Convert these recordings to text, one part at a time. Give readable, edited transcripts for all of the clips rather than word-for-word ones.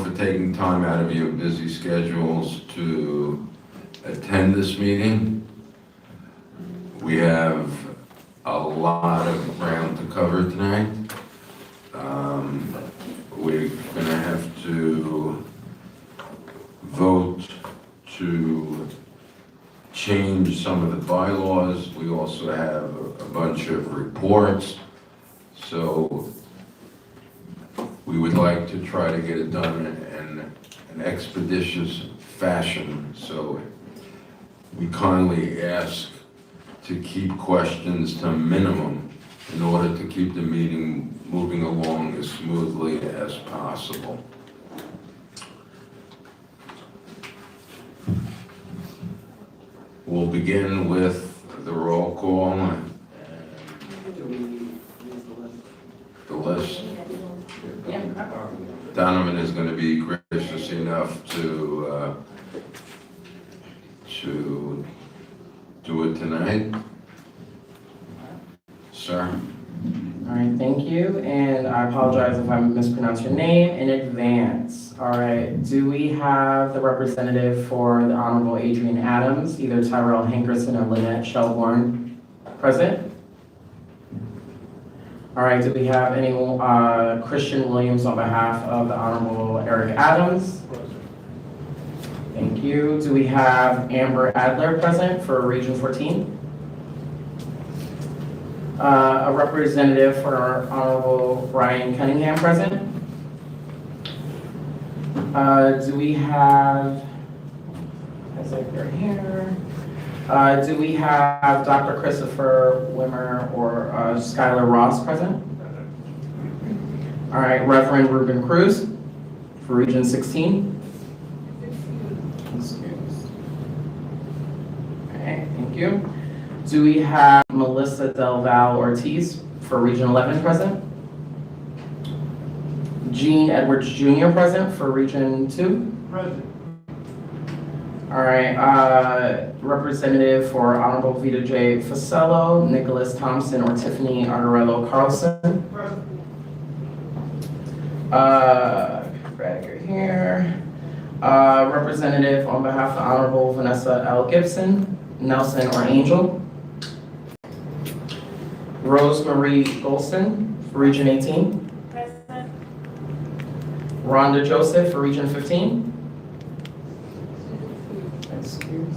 for taking time out of your busy schedules to attend this meeting. We have a lot of ground to cover tonight. We're gonna have to vote to change some of the bylaws. We also have a bunch of reports. So we would like to try to get it done in an expeditious fashion. So we kindly ask to keep questions to a minimum in order to keep the meeting moving along as smoothly as possible. We'll begin with the roll call. The list. Donovan is going to be gracious enough to do it tonight. Sir? All right, thank you, and I apologize if I mispronounce your name in advance. All right, do we have the representative for the Honorable Adrian Adams, either Tyrell Hankerson or Lynette Shelbourne, present? All right, do we have any Christian Williams on behalf of the Honorable Eric Adams? Thank you. Do we have Amber Adler present for Region 14? A representative for our Honorable Brian Cunningham present. Do we have, as I go here, do we have Dr. Christopher Wimmer or Skylar Ross present? All right, Reverend Ruben Cruz for Region 16. Okay, thank you. Do we have Melissa Del Val Ortiz for Region 11 present? Gene Edwards Jr. present for Region 2? Present. All right, representative for Honorable Vita J. Facello, Nicholas Thompson, or Tiffany Argarello Carlson. Present. Greg, you're here. Representative on behalf of Honorable Vanessa L. Gibson, Nelson or Angel. Rosemarie Golston for Region 18. Present. Rhonda Joseph for Region 15. Excuse.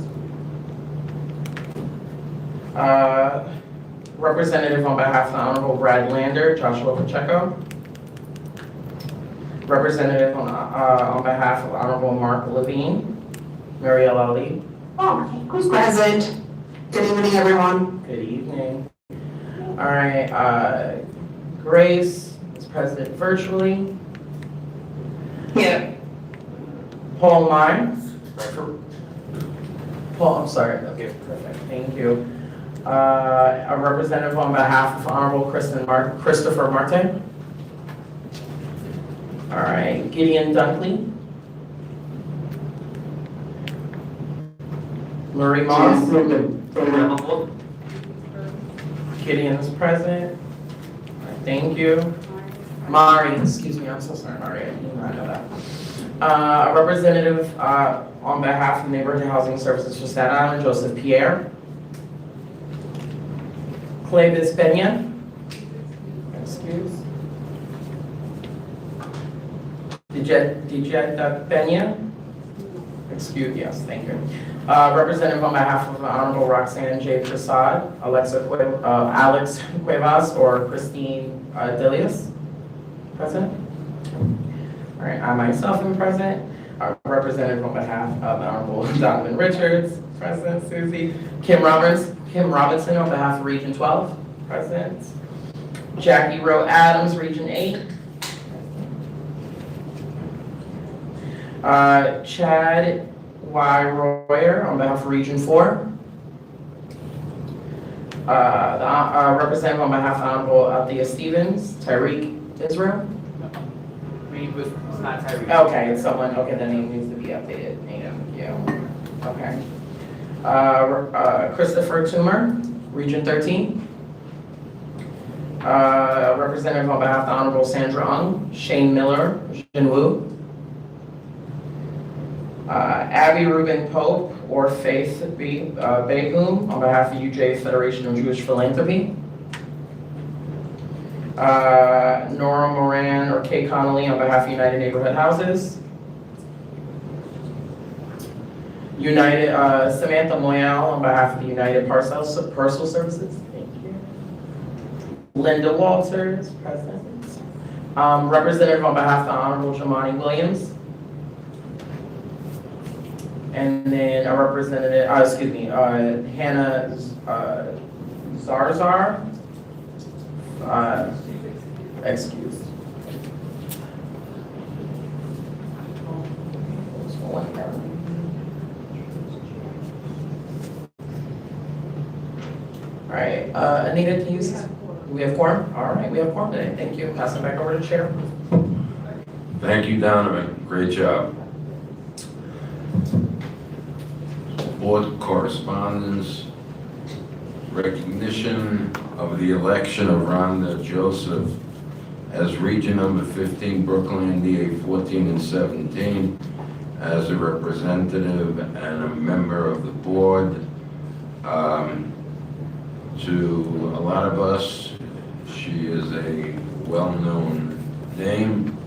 Representative on behalf of the Honorable Brad Lander, Joshua Pacheco. Representative on behalf of Honorable Mark Levine, Marielle Ali. Oh, who's present? Good evening, everyone. Good evening. All right, Grace is present virtually. Yeah. Paul Mines. Paul, I'm sorry. Okay, perfect. Thank you. A representative on behalf of Honorable Christopher Martin. All right, Gideon Dunkley. Marie Moss. Gideon is present. All right, thank you. Mari, excuse me, I'm so sorry, Mari, I did not know that. A representative on behalf of Neighborhood Housing Services for Staten Island, Joseph Pierre. Clevis Pena. Excuse. Dijeta Pena. Excuse, yes, thank you. Representative on behalf of Honorable Roxanne J. Prasad, Alex Cuevas, or Christine Delius. Present. All right, I myself am present. Representative on behalf of Honorable Donovan Richards, present. Susie. Kim Robinson on behalf of Region 12, present. Jackie Rowe Adams, Region 8. Chad Y. Royer on behalf of Region 4. The representative on behalf of Honorable Althea Stevens, Tyreek Israel. It's not Tyree. Okay, it's someone, okay, the name needs to be updated. Thank you. Okay. Christopher Toomer, Region 13. Representative on behalf of the Honorable Sandra Ung, Shane Miller, Jinwoo. Abby Rubin Pope or Faith Behum on behalf of UJ Federation of Jewish Philanthropy. Nora Moran or Kay Connolly on behalf of United Neighborhood Houses. Samantha Moyal on behalf of the United Parcel Services. Thank you. Linda Walters, present. Representative on behalf of the Honorable Jamani Williams. And then a representative, Hannah Zarzar. Excuse. All right, Anita, can you, we have quorum? All right, we have quorum today. Thank you. Pass it back over to Chair. Thank you, Donovan. Great job. Board correspondence, recognition of the election of Rhonda Joseph as Region Number 15, Brooklyn, NDA 14 and 17, as a representative and a member of the board. To a lot of us, she is a well-known name.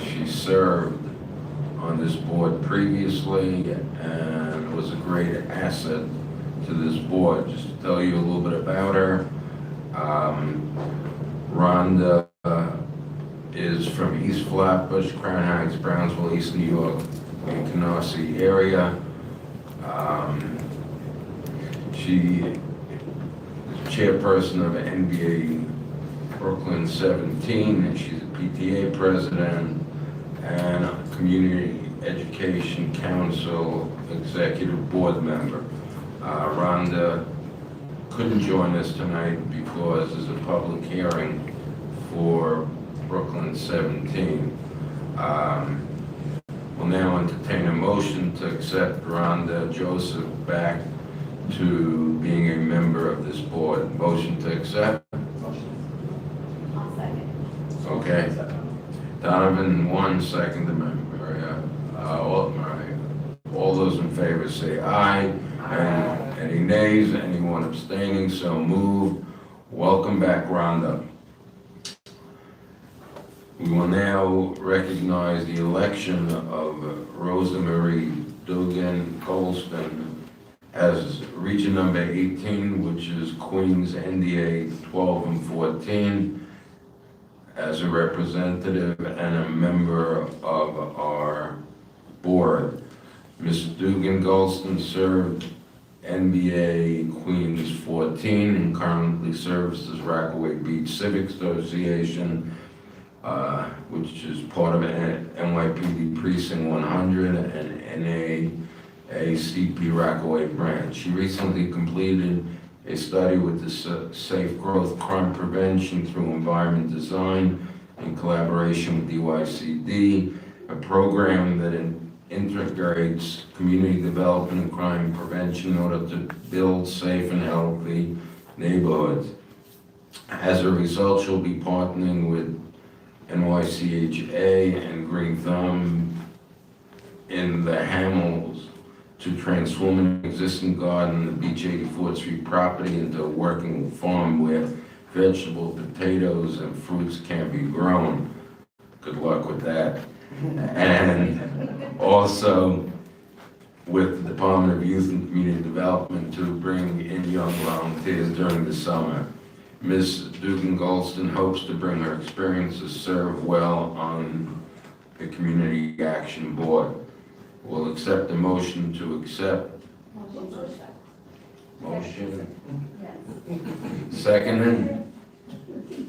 She served on this board previously and was a great asset to this board. Just to tell you a little bit about her, Rhonda is from East Flatbush, Crown Heights, Brownsville, East New York, and Canarsie area. She is chairperson of NBA Brooklyn 17, and she's a PTA president and a Community Education Council executive board member. Rhonda couldn't join us tonight because there's a public hearing for Brooklyn 17. We'll now entertain a motion to accept Rhonda Joseph back to being a member of this board. Motion to accept? I'll second. Okay. Donovan, 1 second, Maria. All those in favor say aye. And any nays, anyone abstaining, so moved. Welcome back, Rhonda. We will now recognize the election of Rosa Marie Dugan Golston as Region Number 18, which is Queens NDA 12 and 14, as a representative and a member of our board. Ms. Dugan Golston served NBA Queens 14 and currently serves as Rockaway Beach Civic Association, which is part of NYPD Precinct 100 and NAACP Rockaway branch. She recently completed a study with the Safe Growth Crime Prevention through Environment Design in collaboration with DYCD, a program that integrates community development and crime prevention in order to build safe and healthy neighborhoods. As a result, she'll be partnering with NYCHA and Green Thumb in the Hamels to transform an existing garden, the Beach 84th Street property, into a working farm where vegetable, potatoes, and fruits can be grown. Good luck with that. And also with the Department of Youth and Community Development to bring in young volunteers during the summer. Ms. Dugan Golston hopes to bring her experience to serve well on the Community Action Board. We'll accept the motion to accept. Motion. Seconded.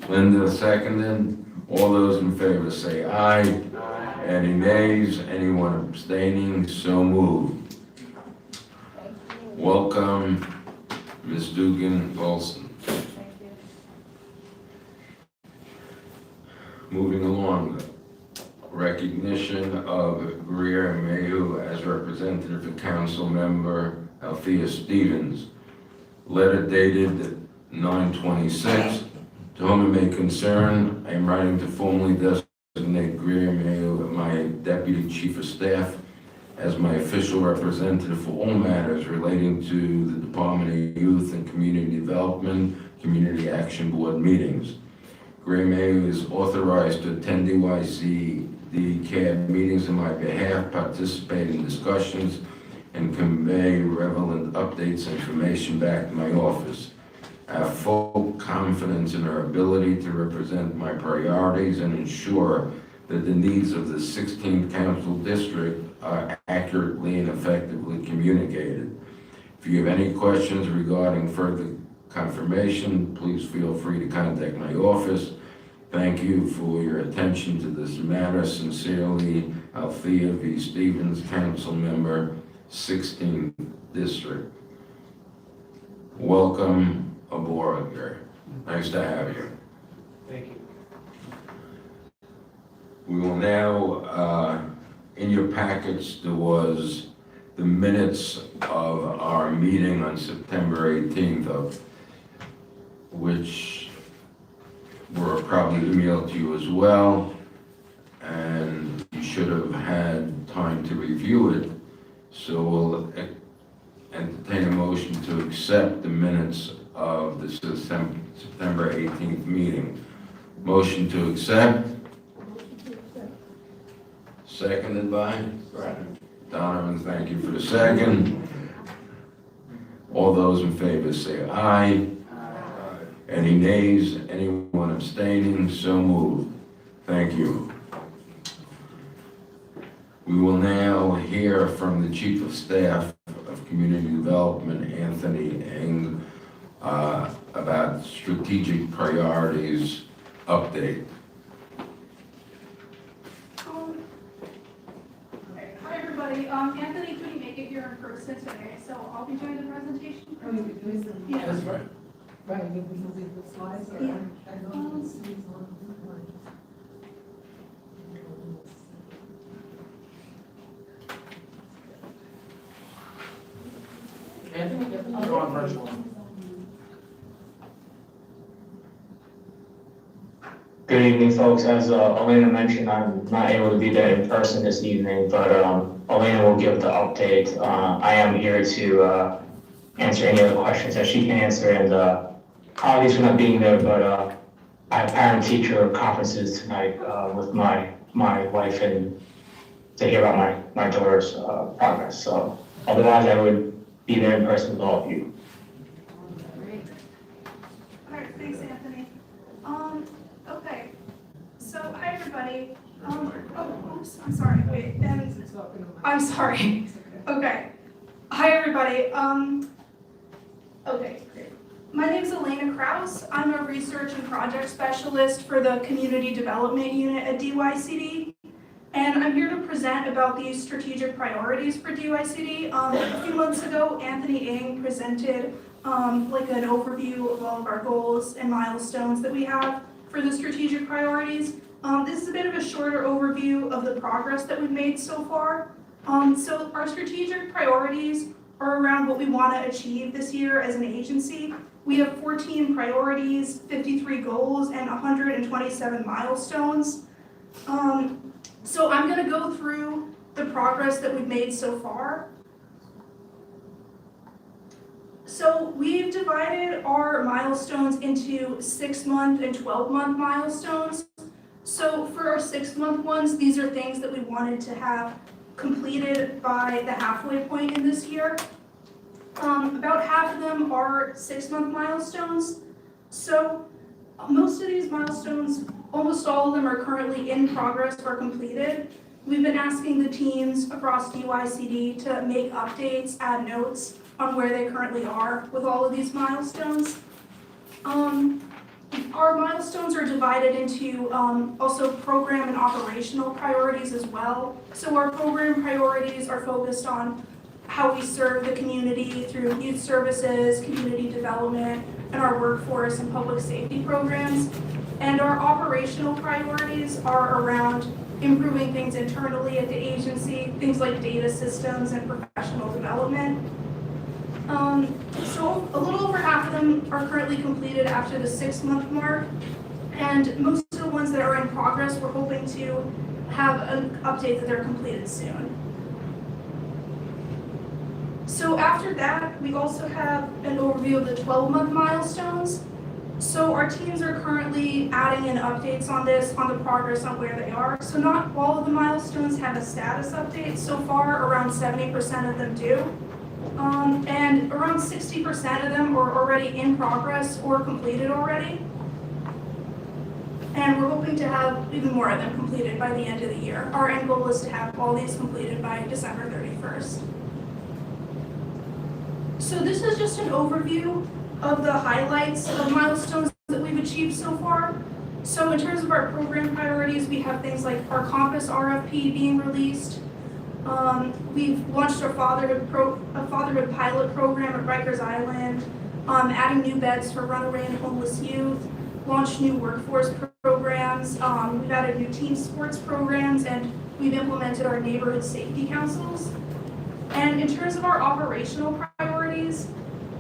Linda seconded. All those in favor say aye. Any nays? Anyone abstaining? So moved. Welcome, Ms. Dugan Golston. Moving along, recognition of Greer Mayhew as representative for council member Althea Stevens. Letter dated 9/26. To whom it may concern, I am writing to formally designate Greer Mayhew my deputy chief of staff as my official representative for all matters relating to the Department of Youth and Community Development, Community Action Board meetings. Gray Mayo is authorized to attend DYCD meetings on my behalf, participate in discussions, and convey relevant updates and information back to my office. I have full confidence in her ability to represent my priorities and ensure that the needs of the 16th Council District are accurately and effectively communicated. If you have any questions regarding further confirmation, please feel free to contact my office. Thank you for your attention to this matter. Sincerely, Althea V. Stevens, Council Member, 16th District. Welcome aboard, Gary. Nice to have you. Thank you. We will now, in your packets, there was the minutes of our meeting on September 18th, of which were probably emailed to you as well, and you should have had time to review it. So we'll entertain a motion to accept the minutes of the September 18th meeting. Motion to accept. Seconded by? Donovan, thank you for the second. All those in favor say aye. Any nays? Anyone abstaining? So moved. Thank you. We will now hear from the Chief of Staff of Community Development, Anthony Eng, about strategic priorities update. Hi, everybody. Anthony couldn't make it here in person today, so I'll be doing the presentation. Yeah. That's right. Yeah. Anthony, you're on virtual. Good evening, folks. As Elena mentioned, I'm not able to be there in person this evening, but Elena will give the update. I am here to answer any other questions that she can answer, and apologies for not being there, but I have parent-teacher conferences tonight with my wife and to hear about my daughter's progress. So otherwise, I would be there in person with all of you. All right, thanks, Anthony. Okay. So, hi, everybody. Oops, I'm sorry. Wait, I'm sorry. Okay. Hi, everybody. Okay, great. My name is Elena Kraus. I'm a research and project specialist for the Community Development Unit at DYCD. And I'm here to present about the strategic priorities for DYCD. A few months ago, Anthony Eng presented like an overview of all of our goals and milestones that we have for the strategic priorities. This is a bit of a shorter overview of the progress that we've made so far. So our strategic priorities are around what we want to achieve this year as an agency. We have 14 priorities, 53 goals, and 127 milestones. So I'm going to go through the progress that we've made so far. So we've divided our milestones into 6-month and 12-month milestones. So for our 6-month ones, these are things that we wanted to have completed by the halfway point in this year. About half of them are 6-month milestones. So most of these milestones, almost all of them are currently in progress or completed. We've been asking the teams across DYCD to make updates, add notes on where they currently are with all of these milestones. Our milestones are divided into also program and operational priorities as well. So our program priorities are focused on how we serve the community through youth services, community development, and our workforce and public safety programs. And our operational priorities are around improving things internally at the agency, things like data systems and professional development. So a little over half of them are currently completed after the 6-month mark, and most of the ones that are in progress, we're hoping to have an update that they're completed soon. So after that, we also have an overview of the 12-month milestones. So our teams are currently adding in updates on this, on the progress on where they are. So not all of the milestones have a status update. So far, around 70% of them do. And around 60% of them are already in progress or completed already. And we're hoping to have even more of them completed by the end of the year. Our end goal is to have all these completed by December 31st. So this is just an overview of the highlights of milestones that we've achieved so far. So in terms of our program priorities, we have things like our Compass RFP being released. We've launched our fatherhood pilot program at Rikers Island, adding new beds for runaway and homeless youth, launched new workforce programs, we've added new team sports programs, and we've implemented our neighborhood safety councils. And in terms of our operational priorities,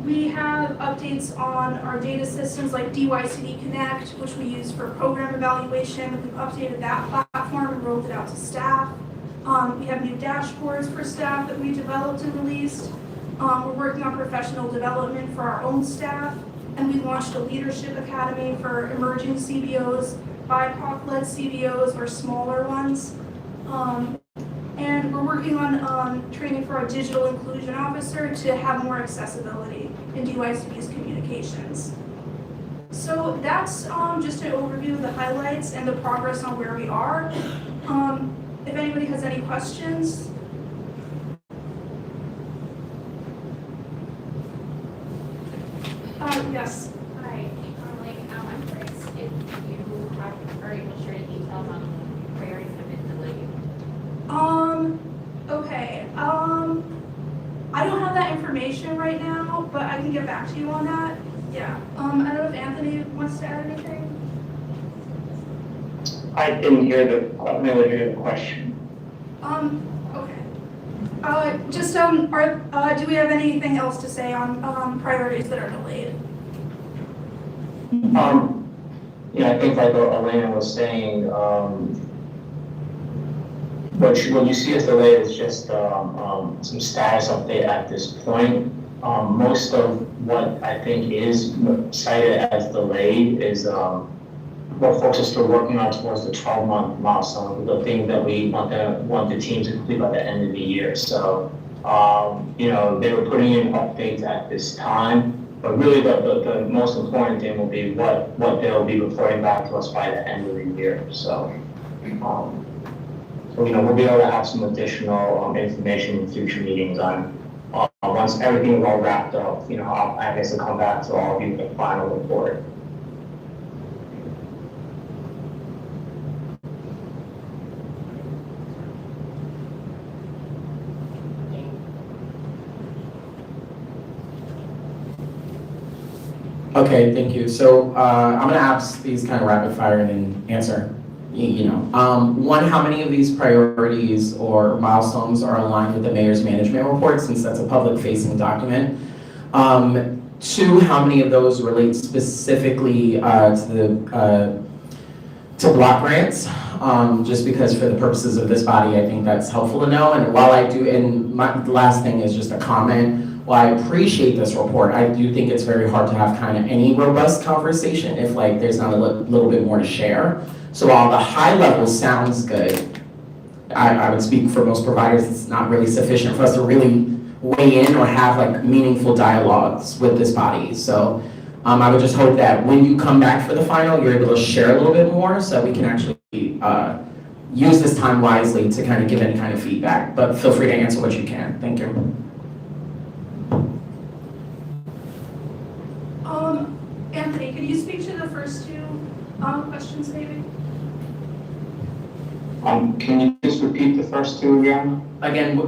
we have updates on our data systems like DYCD Connect, which we use for program evaluation. We've updated that platform and rolled it out to staff. We have new dashboards for staff that we developed and released. We're working on professional development for our own staff. And we launched a leadership academy for emerging CBOs, BIPOC-led CBOs, or smaller ones. And we're working on training for our digital inclusion officer to have more accessibility in DYCD's communications. So that's just an overview of the highlights and the progress on where we are. If anybody has any questions. Yes. Hi, I'm curious if you are able to share details on priorities have been delayed. Okay, I don't have that information right now, but I can get back to you on that. Yeah, I don't know if Anthony wants to add anything? I didn't hear the question. Okay. Do we have anything else to say on priorities that are delayed? Yeah, I think like Elena was saying, what you see as delayed is just some status update at this point. Most of what I think is cited as delayed is what folks are still working on towards the 12-month milestone, the thing that we want the team to complete by the end of the year. So, they were putting in updates at this time, but really the most important thing will be what they'll be reporting back to us by the end of the year. So, we'll be able to have some additional information in future meetings on once everything is all wrapped up. I guess I'll come back to all of you with the final report. Okay, thank you. So I'm gonna ask these kind of rapid fire and then answer. One, how many of these priorities or milestones are aligned with the mayor's management report, since that's a public-facing document? Two, how many of those relate specifically to block grants? Just because for the purposes of this body, I think that's helpful to know. And while I do, and my last thing is just a comment. While I appreciate this report, I do think it's very hard to have kind of any robust conversation if there's not a little bit more to share. So while the high level sounds good, I would speak for most providers, it's not really sufficient for us to really weigh in or have meaningful dialogues with this body. So I would just hope that when you come back for the final, you're able to share a little bit more so we can actually use this time wisely to kind of give any kind of feedback. But feel free to answer what you can. Thank you. Anthony, could you speak to the first two questions maybe? Can you just repeat the first two again? Again,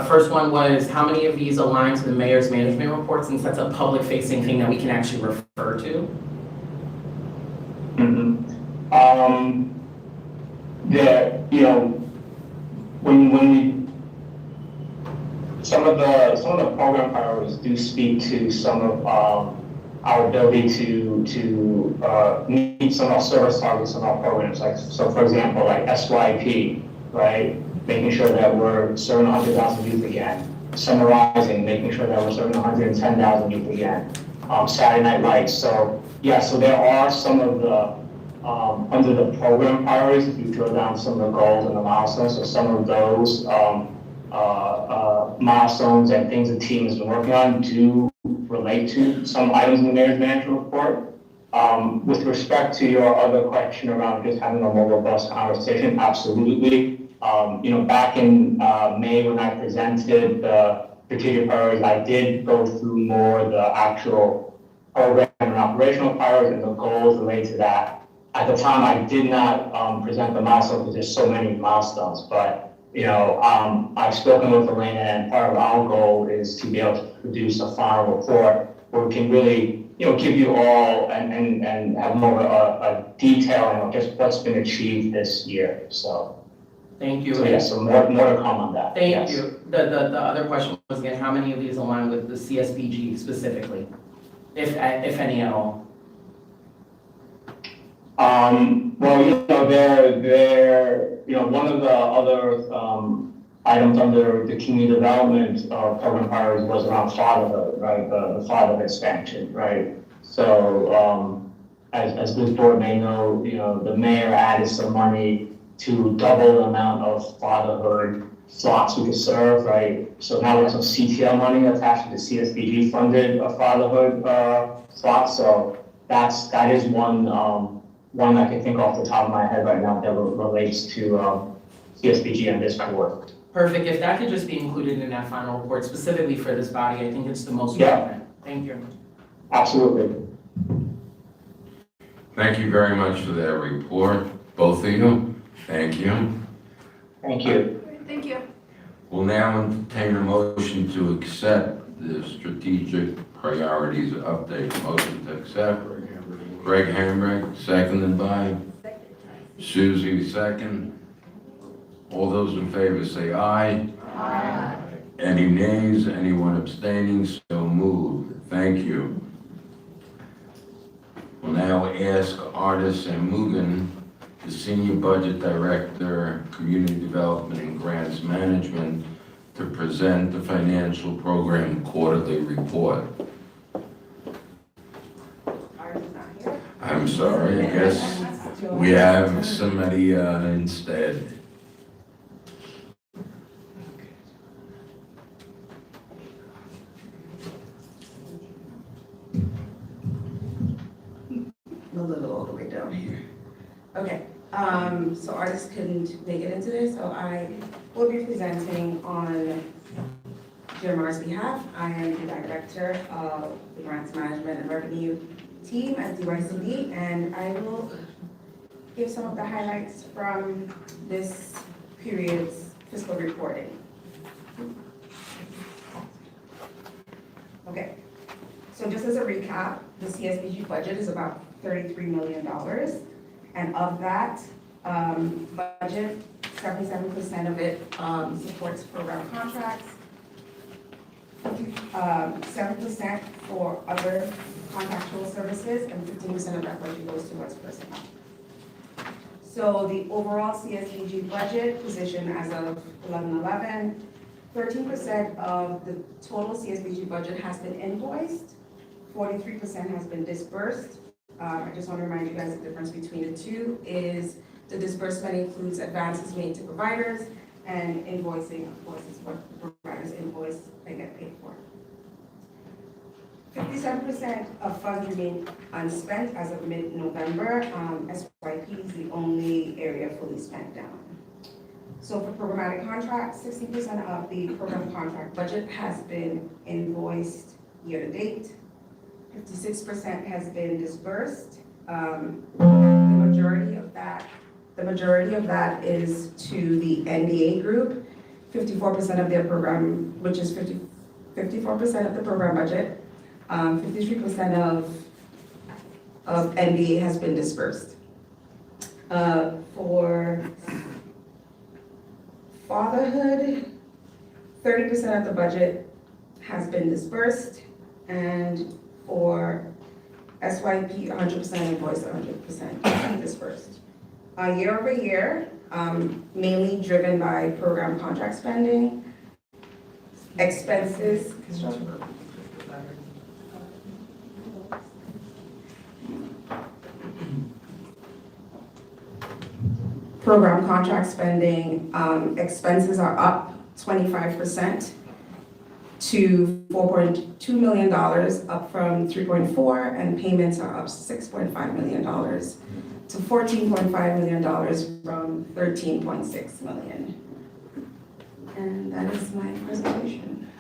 first one was how many of these align to the mayor's management report, since that's a public-facing thing that we can actually refer to? When some of the program priorities do speak to some of our ability to meet some of our service targets of our programs. So for example, like SYP, right? Making sure that we're serving 100,000 youth again. summarizing, making sure that we're serving 110,000 youth again. Saturday Night Lights. So yeah, so there are some of the under the program priorities, if you drill down some of the goals and the milestones, so some of those milestones and things the team has been working on do relate to some items in the mayor's management report. With respect to your other question around just having a more robust conversation, absolutely. Back in May when I presented the strategic priorities, I did go through more the actual program and operational priorities and the goals related to that. At the time, I did not present the milestones because there's so many milestones, but I've spoken with Elena, and part of our goal is to be able to produce a final report where we can really, give you all and have more of a detailing of just what's been achieved this year. So, Thank you. so more to come on that. Thank yes. you. The other question was again, how many of these align with the CSBG specifically, if any at all? Well, one of the other items under the community development program priorities was around fatherhood, right? The fatherhood expansion, right? So, as this board may know, the mayor added some money to double the amount of fatherhood slots we could serve, right? So now we have some CTL money attached to the CSBG funded fatherhood slots. So that is one I can think off the top of my head right now that relates to CSBG and this board. Perfect. If that could just be included in that final report specifically for this body, I think it's the most Yeah. relevant. Thank you. Absolutely. Thank you very much for that report, both of you. Thank you. Thank you. Thank you. We'll now entertain a motion to accept the strategic priorities update. Motion to accept. Greg Hamrick, seconded by Susie, second. All those in favor say aye. Aye. Any nays? Anyone abstaining? So moved. Thank you. We'll now ask Artis and Mugen, the Senior Budget Director, Community Development and Grants Management, to present the financial program quarterly report. I'm sorry, I guess we have somebody instead. A little all the way down here. Okay, so artists couldn't make it into this, so I will be presenting on Jeremiah's behalf. I am the director of the Grants Management and Revenue team at DYCD, and I will give some of the highlights from this period's fiscal reporting. Okay, so just as a recap, the CSBG budget is about $33 million, and of that budget, 77% of it supports program contracts, 7% for other contractual services, and 15% of that budget goes towards personnel. So the overall CSBG budget position as of 11/11, 13% of the total CSBG budget has been invoiced, 43% has been dispersed. I just want to remind you guys the difference between the two is the disbursement includes advances made to providers, and invoicing, of course, is what the providers invoice and get paid for. 57% of funds remain unspent as of mid-November. SYP is the only area fully spent down. So for programmatic contracts, 60% of the program contract budget has been invoiced year to date. 56% has been dispersed. The majority of that is to the NBA group. 54% of their program, which is 54% of the program budget. 53% of NBA has been dispersed. For fatherhood, 30% of the budget has been dispersed, and for SYP, 100% invoiced, 100% dispersed. Year over year, mainly driven by program contract spending, Expenses, program contract spending, expenses are up 25% to $4.2 million, up from 3.4, and payments are up $6.5 million to $14.5 million from 13.6 million. And that is my presentation.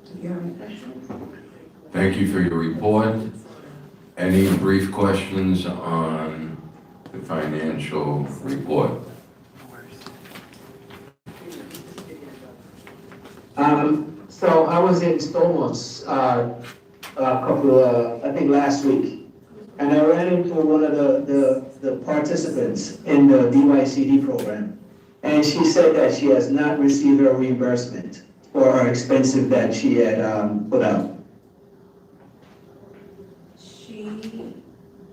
Do you have any questions? Thank you for your report. Any brief questions on the financial report? So I was in Stonewall's, a couple, I think last week, and I ran into one of the participants in the DYCD program. And she said that she has not received her reimbursement for her expenses that she had, put out.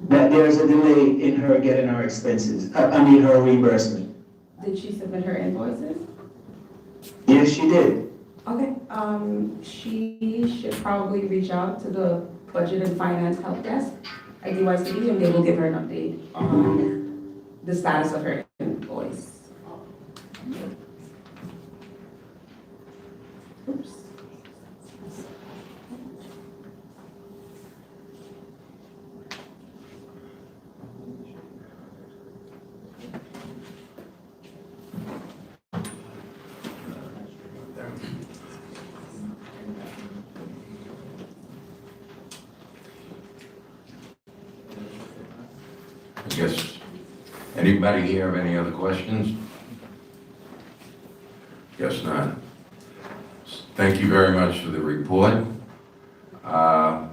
That there's a delay in her getting her expenses, her reimbursement. Did she submit her invoices? Yes, she did. Okay, she should probably reach out to the Budget and Finance Help Desk at DYCD, and they will give her an update on the status of her invoice. Oops. I guess, anybody here have any other questions? Guess not. Thank you very much for the report.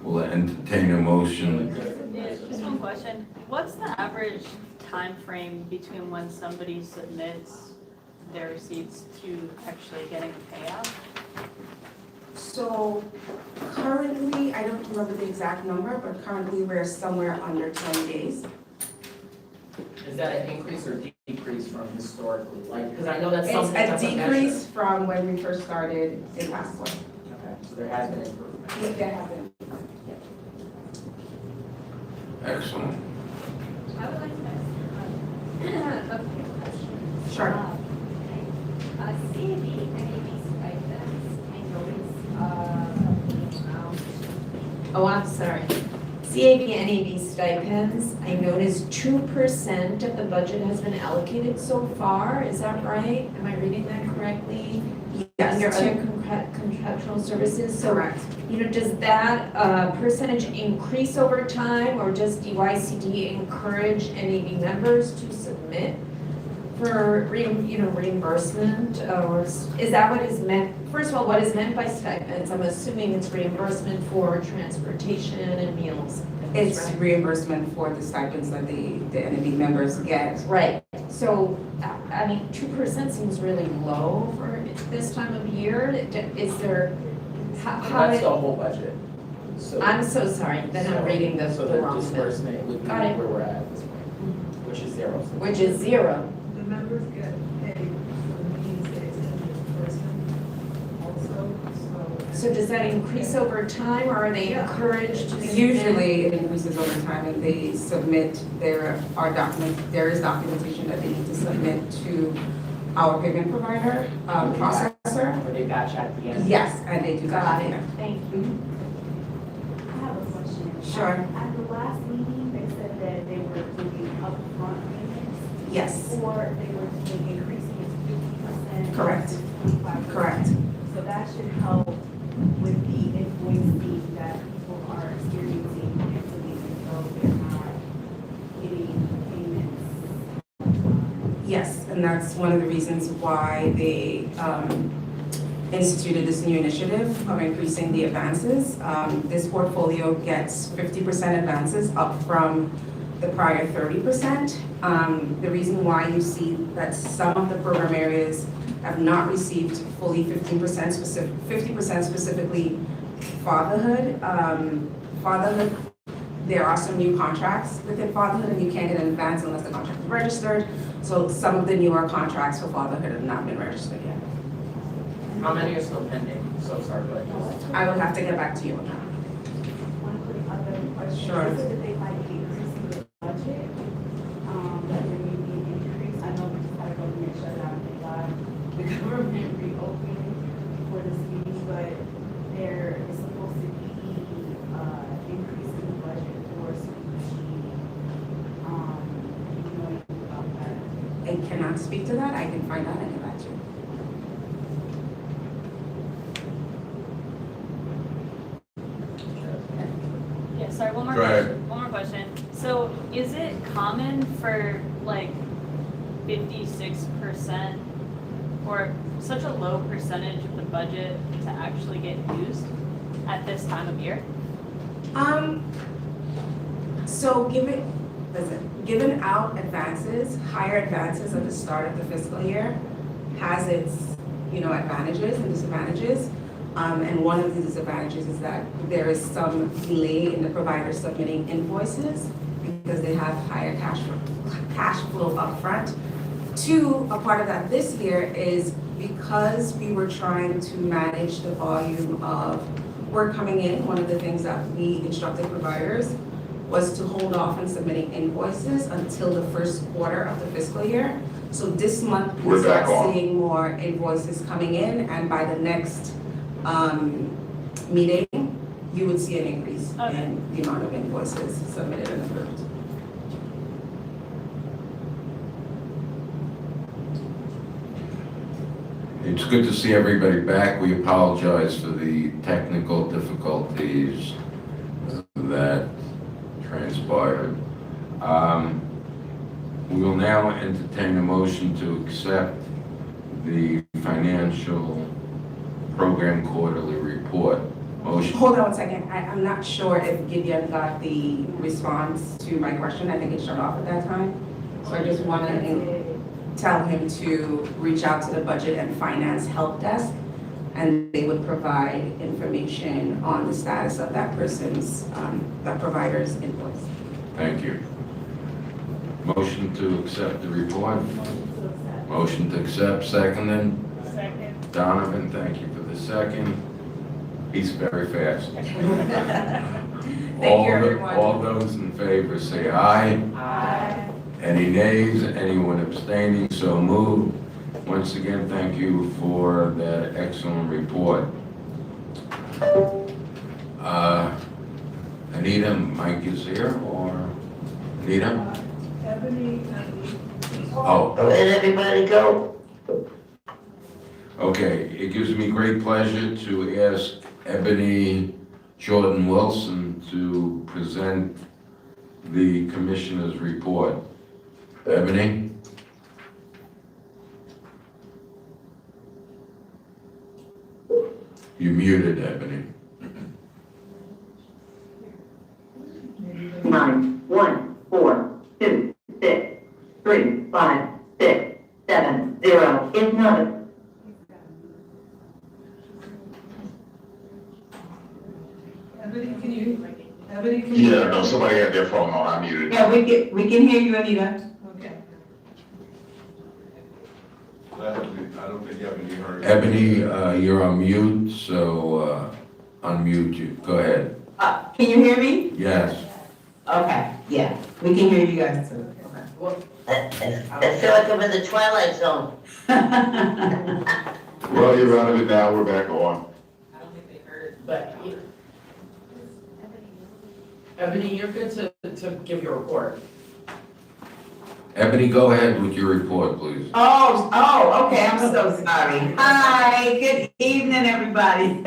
We'll entertain a motion. Just one question. What's the average time frame between when somebody submits their receipts to actually getting a payout? So currently, I don't remember the exact number, but currently we're somewhere under 10 days. Is that an increase or decrease from historically? Like, because I know that's It's something a that's a measure. decrease from when we first started in last one. Okay, so there has been improvement. Yeah, that happened. Excellent. I would like to ask a quick question. Sure. CAB, NAB stipends, I noticed, Oh, I'm sorry. CAB NAB stipends, I noticed 2% of the budget has been allocated so far, is that right? Am I reading that correctly? Yes, Under other two- contractual services, so, Correct. does that percentage increase over time, or does DYCD encourage NAB members to submit for, reimbursement, or is that what is meant? First of all, what is meant by stipends? I'm assuming it's reimbursement for transportation and meals. It's right? reimbursement for the stipends that the NAB members get. Right, so, 2% seems really low for this time of year. Is there, how, That's the whole budget. So- I'm so sorry, then I'm reading the So the the wrong thing. disbursement would be Got it. where we're at this point, which is zero. Which is zero. The members get paid for the meetings they attend in person also, so. So does that increase over time, or are they encouraged to submit? Usually it increases over time and they submit there is documentation that they need to submit to our payment provider, processor. Or they batch at the end. Yes, and they do that. Got it, thank you. I have a question. Sure. At the last meeting, they said that they were doing upfront payments, Yes, or they were increasing it to 50%. Correct. versus 25%. correct. So that should help with the invoicing that people are experiencing mentally, so they're not getting payments. Yes, and that's one of the reasons why they instituted this new initiative of increasing the advances. This portfolio gets 50% advances up from the prior 30%. The reason why you see that some of the program areas have not received fully 50% specifically fatherhood. Fatherhood, there are some new contracts within fatherhood and you can't get an advance unless the contract is registered. So some of the newer contracts for fatherhood have not been registered yet. How many are still pending? So sorry, but I will have to get back to you on that. One quick other question. Sure. You said that they might be increasing the budget, that there may be an increase. I know we just had a government shutdown, thank God, the government reopened for this meeting, but there is supposed to be, increase in the budget for CDBG. You know anything about that? I cannot speak to that. I can find out and get back to you. Yeah, sorry, one more Go ahead. question, one more question. So is it common for like 56% or such a low percentage of the budget to actually get used at this time of year? So given out advances, higher advances at the start of the fiscal year has its, advantages and disadvantages. And one of the disadvantages is that there is some delay in the provider submitting invoices because they have higher cash flow upfront. Two, a part of that this year is because we were trying to manage the volume of work coming in, one of the things that we instructed providers was to hold off on submitting invoices until the first quarter of the fiscal year. So this month, we start seeing more invoices coming in, and by the next meeting, you would see an increase in the amount of invoices submitted and approved. It's good to see everybody back. We apologize for the technical difficulties that transpired. We will now entertain a motion to accept the financial program quarterly report. Motion. Hold on one second. I'm not sure if Gideon got the response to my question. I think it shut off at that time. So I just want to tell him to reach out to the Budget and Finance Help Desk, and they would provide information on the status of that person's, that provider's invoice. Thank you. Motion to accept the report. Motion to accept, seconded. Second. Donovan, thank you for the second. He's very fast. Thank you, everyone. All those in favor say aye. Aye. Any nays? Anyone abstaining? So moved. Once again, thank you for that excellent report. Anita, Mike is here, or Anita? Ebony, Oh. Let everybody go. Okay, it gives me great pleasure to ask Ebony Jordan Wilson to present the commissioner's report. Ebony? You're muted, Ebony. 9, 1, 4, 2, 6, 3, 5, 6, 7, 0 is not. Ebony, can you Yeah, no, somebody had their phone on, I muted. Yeah, we can hear you, Anita. Okay. I don't think Ebony heard. Ebony, you're on mute, so unmute you. Go ahead. Can you hear me? Yes. Okay, yeah, we can hear you guys too. I feel like I'm in the twilight zone. Well, you're out of it now, we're back on. I don't think they heard, but Ebony, you're good to give your report. Ebony, go ahead with your report, please. Oh, okay, I'm so sorry. Hi, good evening, everybody.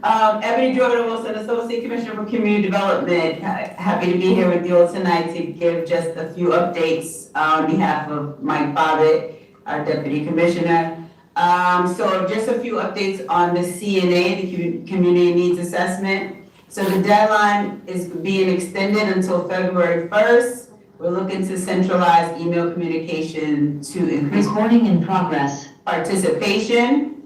Ebony Jordan Wilson, Associate Commissioner for Community Development. Happy to be here with you all tonight to give just a few updates on behalf of Mike Bobbitt, our Deputy Commissioner. So just a few updates on the CNA, the Community Needs Assessment. So the deadline is being extended until February 1st. We're looking to centralize email communication to increase Recording in progress. participation.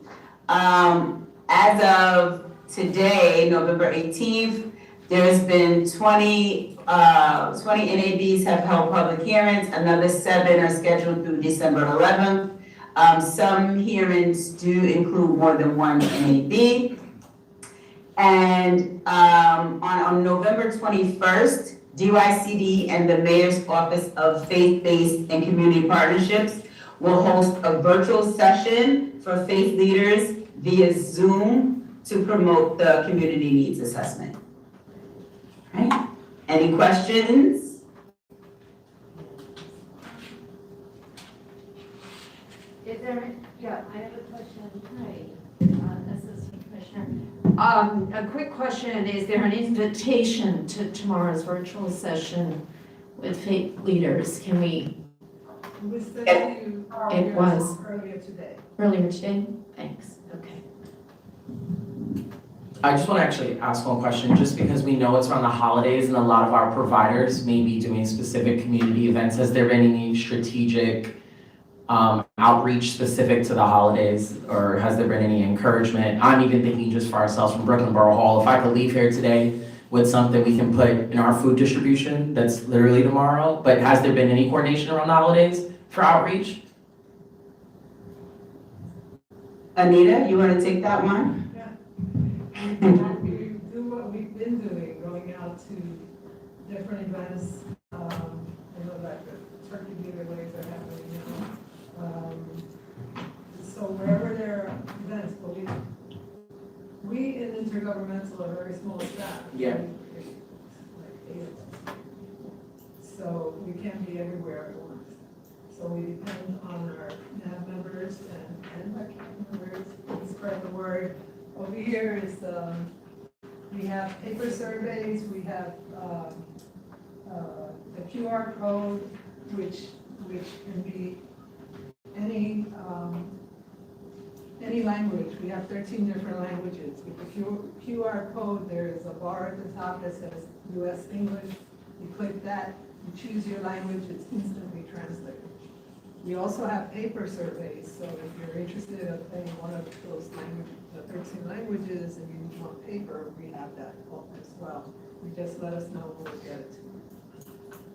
As of today, November 18th, there's been 20 NABs have held public hearings. Another 7 are scheduled through December 11th. Some hearings do include more than one NAB. And on November 21st, DYCD and the Mayor's Office of Faith-Based and Community Partnerships will host a virtual session for faith leaders via Zoom to promote the community needs assessment. Right? Any questions? Is there, yeah, I have a question. Hi, Assistant Commissioner. A quick question, is there an invitation to tomorrow's virtual session with faith leaders? Can we, It was sent to you It was. earlier today. earlier today? Thanks, okay. I just want to actually ask one question, just because we know it's around the holidays and a lot of our providers may be doing specific community events. Has there been any strategic outreach specific to the holidays, or has there been any encouragement? I'm even thinking just for ourselves from Brooklyn Borough Hall, if I could leave here today with something we can put in our food distribution, that's literally tomorrow, but has there been any coordination around the holidays for outreach? Anita, you want to take that one? We do what we've been doing, going out to different events, like the turkey giveaways are happening now. So wherever there are events, but we in intergovernmental are very small staff. Yeah. Like 8 of us. So we can't be everywhere at once. So we depend on our NAB members and our CAC members to spread the word. Over here is, we have paper surveys, we have the QR code, which can be any language. We have 13 different languages. With the QR code, there is a bar at the top that says US English. You click that, you choose your language, it's instantly translated. We also have paper surveys, so if you're interested in any one of those languages, the 13 languages, and you want paper, we have that as well. You just let us know, we'll get it to you.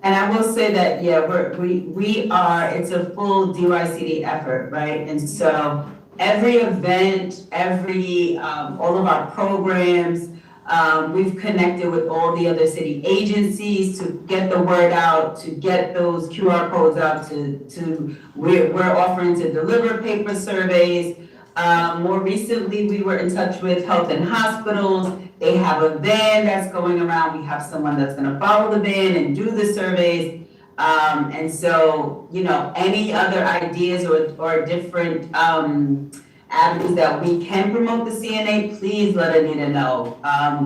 And I will say that, yeah, we are, it's a full DYCD effort, right? And so every event, all of our programs, we've connected with all the other city agencies to get the word out, to get those QR codes out, we're offering to deliver paper surveys. More recently, we were in touch with Health and Hospitals. They have a van that's going around. We have someone that's gonna follow the van and do the surveys. And so, any other ideas or different, avenues that we can promote the CNA, please let Anita know.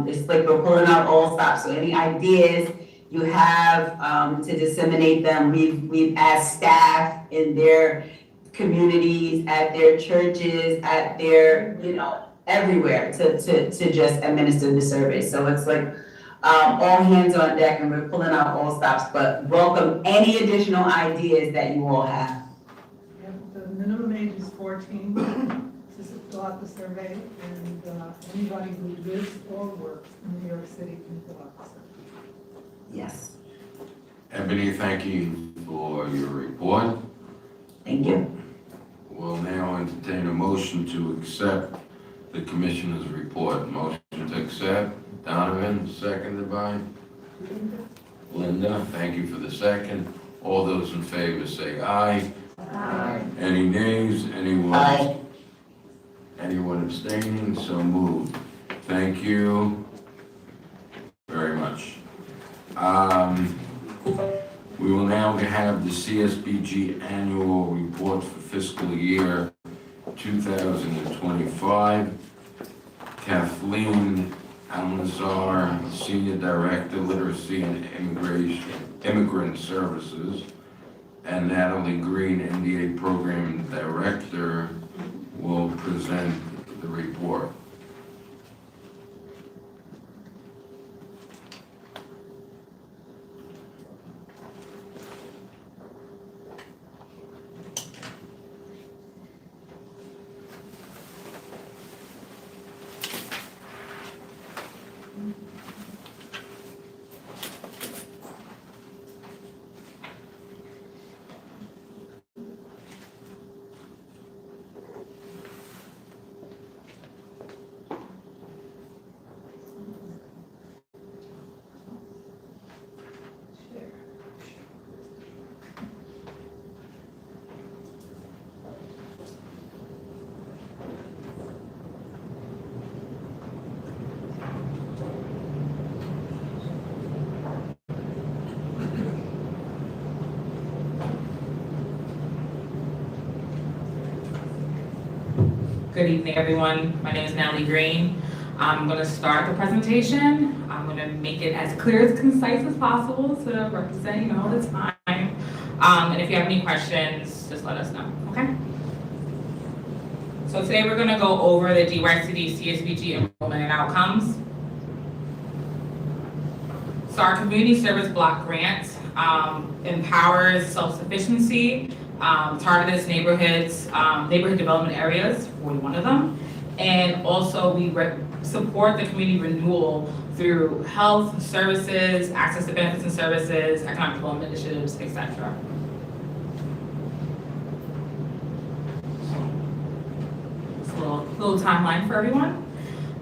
It's like we're pulling out all stops, so any ideas you have to disseminate them, we've asked staff in their communities, at their churches, at their, everywhere to just administer the survey. So it's like all hands on deck, and we're pulling out all stops, but welcome any additional ideas that you all have. Yeah, the minimum age is 14 to fill out the survey, and anybody who lives or works in New York City can fill out the survey. Yes, Ebony, thank you for your report. thank you. We'll now entertain a motion to accept the commissioner's report. Motion to accept. Donovan, seconded by Linda. Thank you for the second. All those in favor say aye. Aye. Any nays? Anyone? Aye. Anyone abstaining? So moved. Thank you very much. We will now have the CSBG annual report for fiscal year 2025. Kathleen Almanzar, Senior Director, Literacy and Immigrant Services, and Natalie Green, NDA Program Director, will present the report. Good evening, everyone. My name is Natalie Green. I'm going to start the presentation. I'm going to make it as clear as concise as possible to represent, the time. And if you have any questions, just let us know, okay? So today we're going to go over the DYCD CSBG enrollment and outcomes. So our community service block grant empowers self-sufficiency, targeted neighborhoods, neighborhood development areas, 41 of them. And also we support the community renewal through health services, access to benefits and services, economic development initiatives, etc. Just a little timeline for everyone.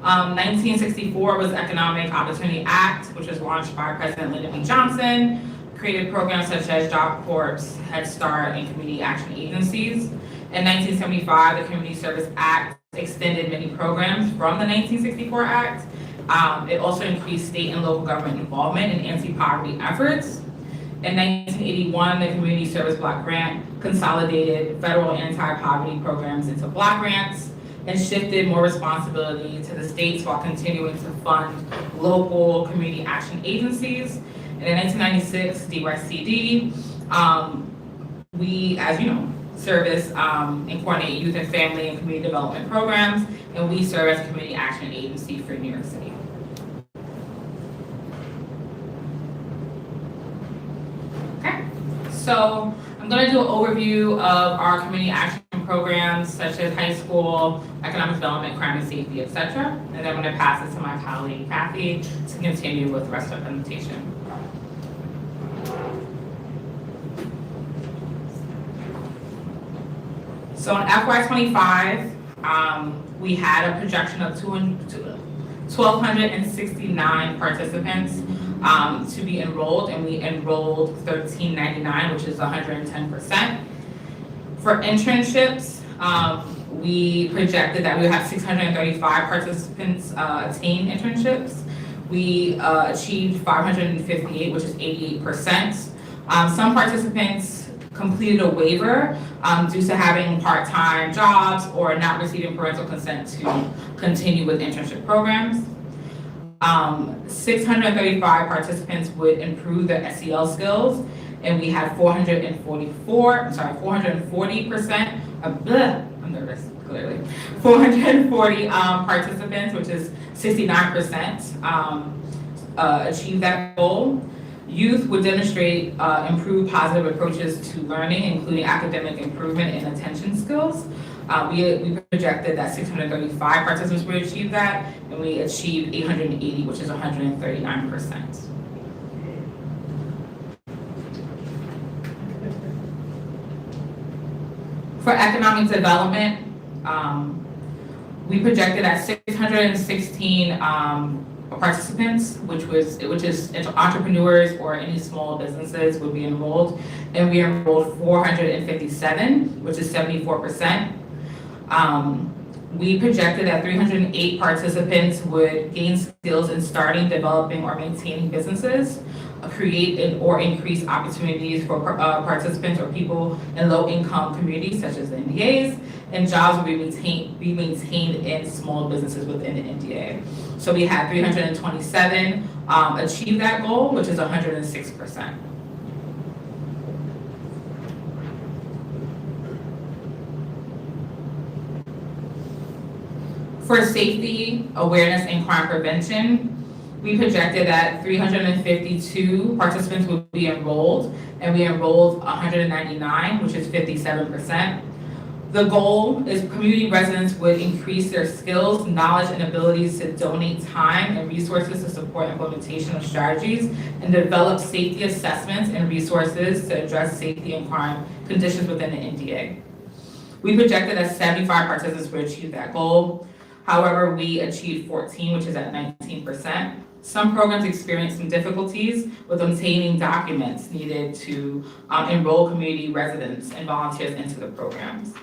1964 was the Economic Opportunity Act, which was launched by President Lyndon B. Johnson, created programs such as Job Corps, Head Start, and community action agencies. In 1975, the Community Service Act extended many programs from the 1964 Act. It also increased state and local government involvement in anti-poverty efforts. In 1981, the Community Service Block Grant consolidated federal anti-poverty programs into block grants and shifted more responsibility to the states while continuing to fund local community action agencies. And in 1996, DYCD, we, as you know, service and coordinate youth and family and community development programs, and we serve as a community action agency for New York City. Okay, so I'm going to do an overview of our community action programs such as high school, economic development, crime and safety, etc. And then I'm going to pass it to my colleague Kathy to continue with the rest of the presentation. So in FY25, we had a projection of 1,269 participants to be enrolled, and we enrolled 1,399, which is 110%. For internships, we projected that we would have 635 participants attain internships. We achieved 558, which is 88%. Some participants completed a waiver due to having part-time jobs or not receiving parental consent to continue with internship programs. 635 participants would improve their SEL skills, and we had 440%, I'm nervous, clearly. 440 participants, which is 69%, achieve that goal. Youth would demonstrate improved positive approaches to learning, including academic improvement and attention skills. We projected that 635 participants would achieve that, and we achieved 880, which is 139%. For economic development, we projected at 616 participants, which is entrepreneurs or any small businesses would be enrolled, and we enrolled 457, which is 74%. We projected that 308 participants would gain skills in starting, developing, or maintaining businesses, create or increase opportunities for participants or people in low-income communities such as the NDAs, and jobs will be maintained in small businesses within the NDA. So we had 327 achieve that goal, which is 106%. For safety, awareness, and crime prevention, we projected that 352 participants would be enrolled, and we enrolled 199, which is 57%. The goal is community residents would increase their skills, knowledge, and abilities to donate time and resources to support implementation of strategies and develop safety assessments and resources to address safety and crime conditions within the NDA. We projected that 75 participants would achieve that goal. However, we achieved 14, which is at 19%. Some programs experienced some difficulties with obtaining documents needed to enroll community residents and volunteers into the programs.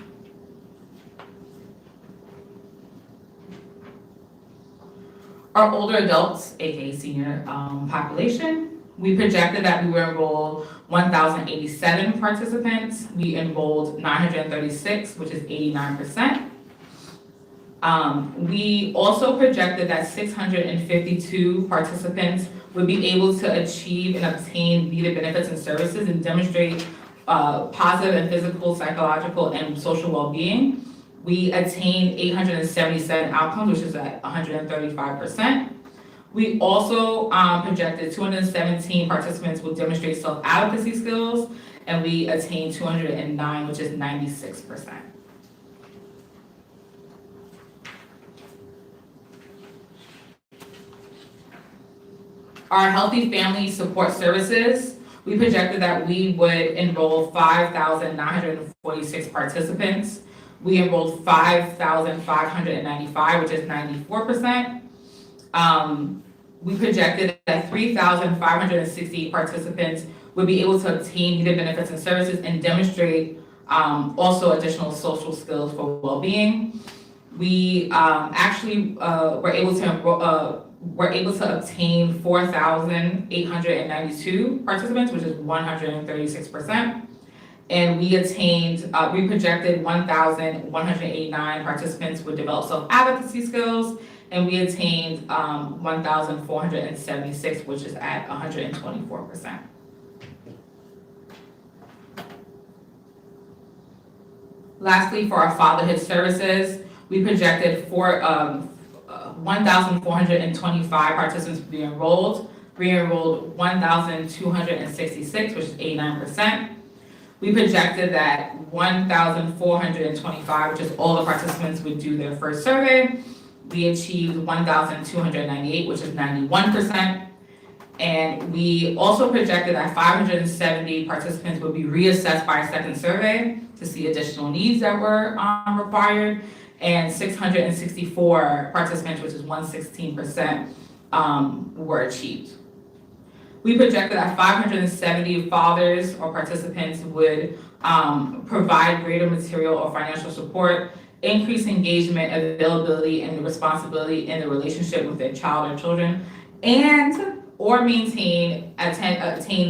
Our older adults, aka senior population, we projected that we would enroll 1,087 participants. We enrolled 936, which is 89%. We also projected that 652 participants would be able to achieve and obtain needed benefits and services and demonstrate positive and physical, psychological, and social well-being. We attained 877 outcomes, which is at 135%. We also projected 217 participants will demonstrate self-advocacy skills, and we attained 209, which is 96%. Our Healthy Family Support Services, we projected that we would enroll 5,946 participants. We enrolled 5,595, which is 94%. We projected that 3,568 participants would be able to obtain needed benefits and services and demonstrate also additional social skills for well-being. We actually were able to obtain 4,892 participants, which is 136%. And we projected 1,189 participants would develop self-advocacy skills, and we attained 1,476, which is at 124%. Lastly, for our fatherhood services, we projected 1,425 participants to be enrolled. We enrolled 1,266, which is 89%. We projected that 1,425, which is all the participants, would do their first survey. We achieved 1,298, which is 91%. And we also projected that 570 participants would be reassessed by a second survey to see additional needs that were required. And 664 participants, which is 116%, were achieved. We projected that 570 fathers or participants would provide greater material or financial support, increase engagement, availability, and responsibility in the relationship with their child or children, and or attain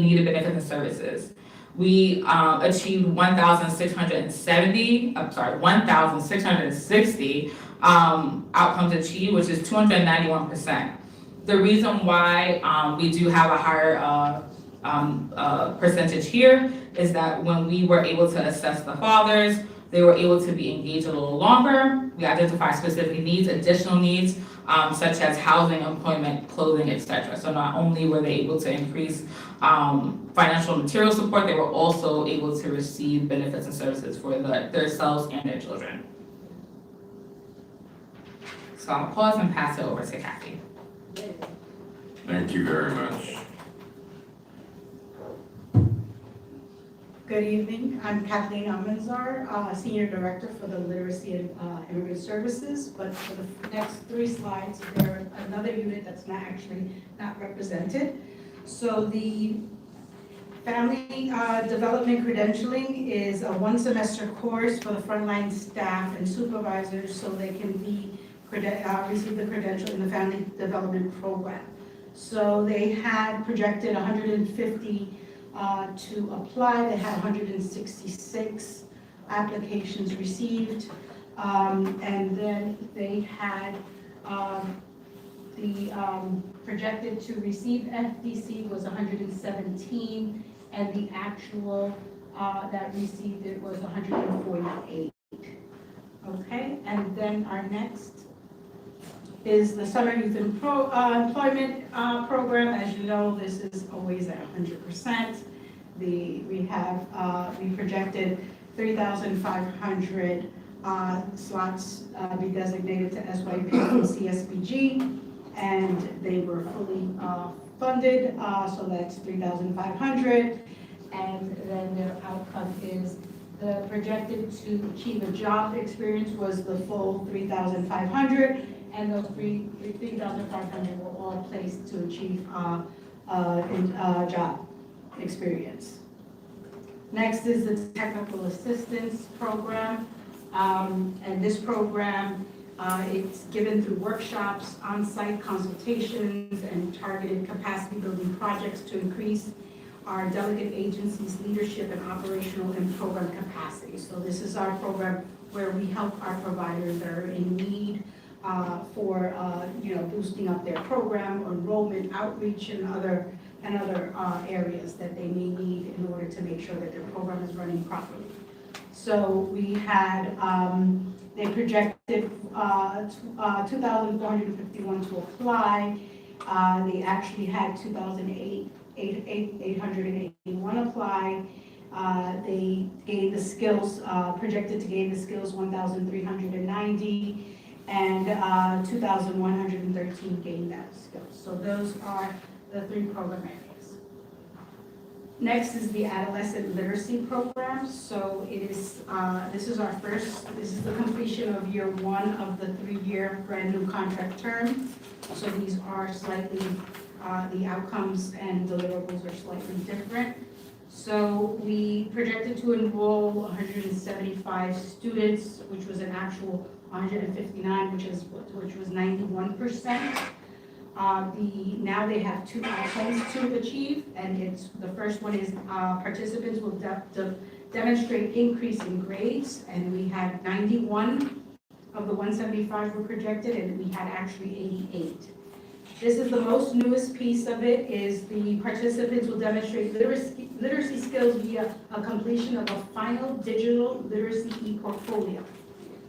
needed benefits and services. We achieved 1,660 outcomes achieved, which is 291%. The reason why we do have a higher percentage here is that when we were able to assess the fathers, they were able to be engaged a little longer. We identified specific needs, additional needs, such as housing, employment, clothing, etc. So not only were they able to increase financial and material support, they were also able to receive benefits and services for themselves and their children. So I'll pause and pass it over to Kathy. Thank you very much. Good evening, I'm Kathleen Almanzar, Senior Director for the Literacy and Immigrant Services, but for the next 3 slides, there's another unit that's not represented. So the Family Development Credentialing is a 1-semester course for the frontline staff and supervisors so they can receive the credential in the Family Development Program. So they had projected 150 to apply. They had 166 applications received, and then they had projected to receive FDC was 117, and the actual that received it was 148. Okay, and then our next is the Summer Youth Employment Program. As you know, this is always at 100%. We projected 3,500 slots be designated to SYP from CSBG, and they were fully funded, so that's 3,500. And then their outcome is the projected to achieve a job experience was the full 3,500. And those 3,500 were all placed to achieve job experience. Next is the Technical Assistance Program. And this program, it's given through workshops, on-site consultations, and targeted capacity building projects to increase our delegate agencies' leadership and operational and program capacity. So this is our program where we help our providers that are in need for, boosting up their program, enrollment, outreach, and other areas that they may need in order to make sure that their program is running properly. So we had, they projected 2,451 to apply. They actually had 2,881 apply. They gained the skills, projected to gain the skills 1,390, and 2,113 gained that skills. So those are the 3 program areas. Next is the adolescent literacy program. So it is, this is the completion of year 1 of the 3-year brand new contract term. So these are slightly, the outcomes and deliverables are slightly different. So we projected to enroll 175 students, which was an actual 159, which was 91%. Now they have 2 outcomes to achieve, and the first one is participants will demonstrate increase in grades, and we had 91 of the 175 were projected, and we had actually 88. This is the most newest piece of it, is the participants will demonstrate literacy skills via a completion of a final digital literacy e-portfolio.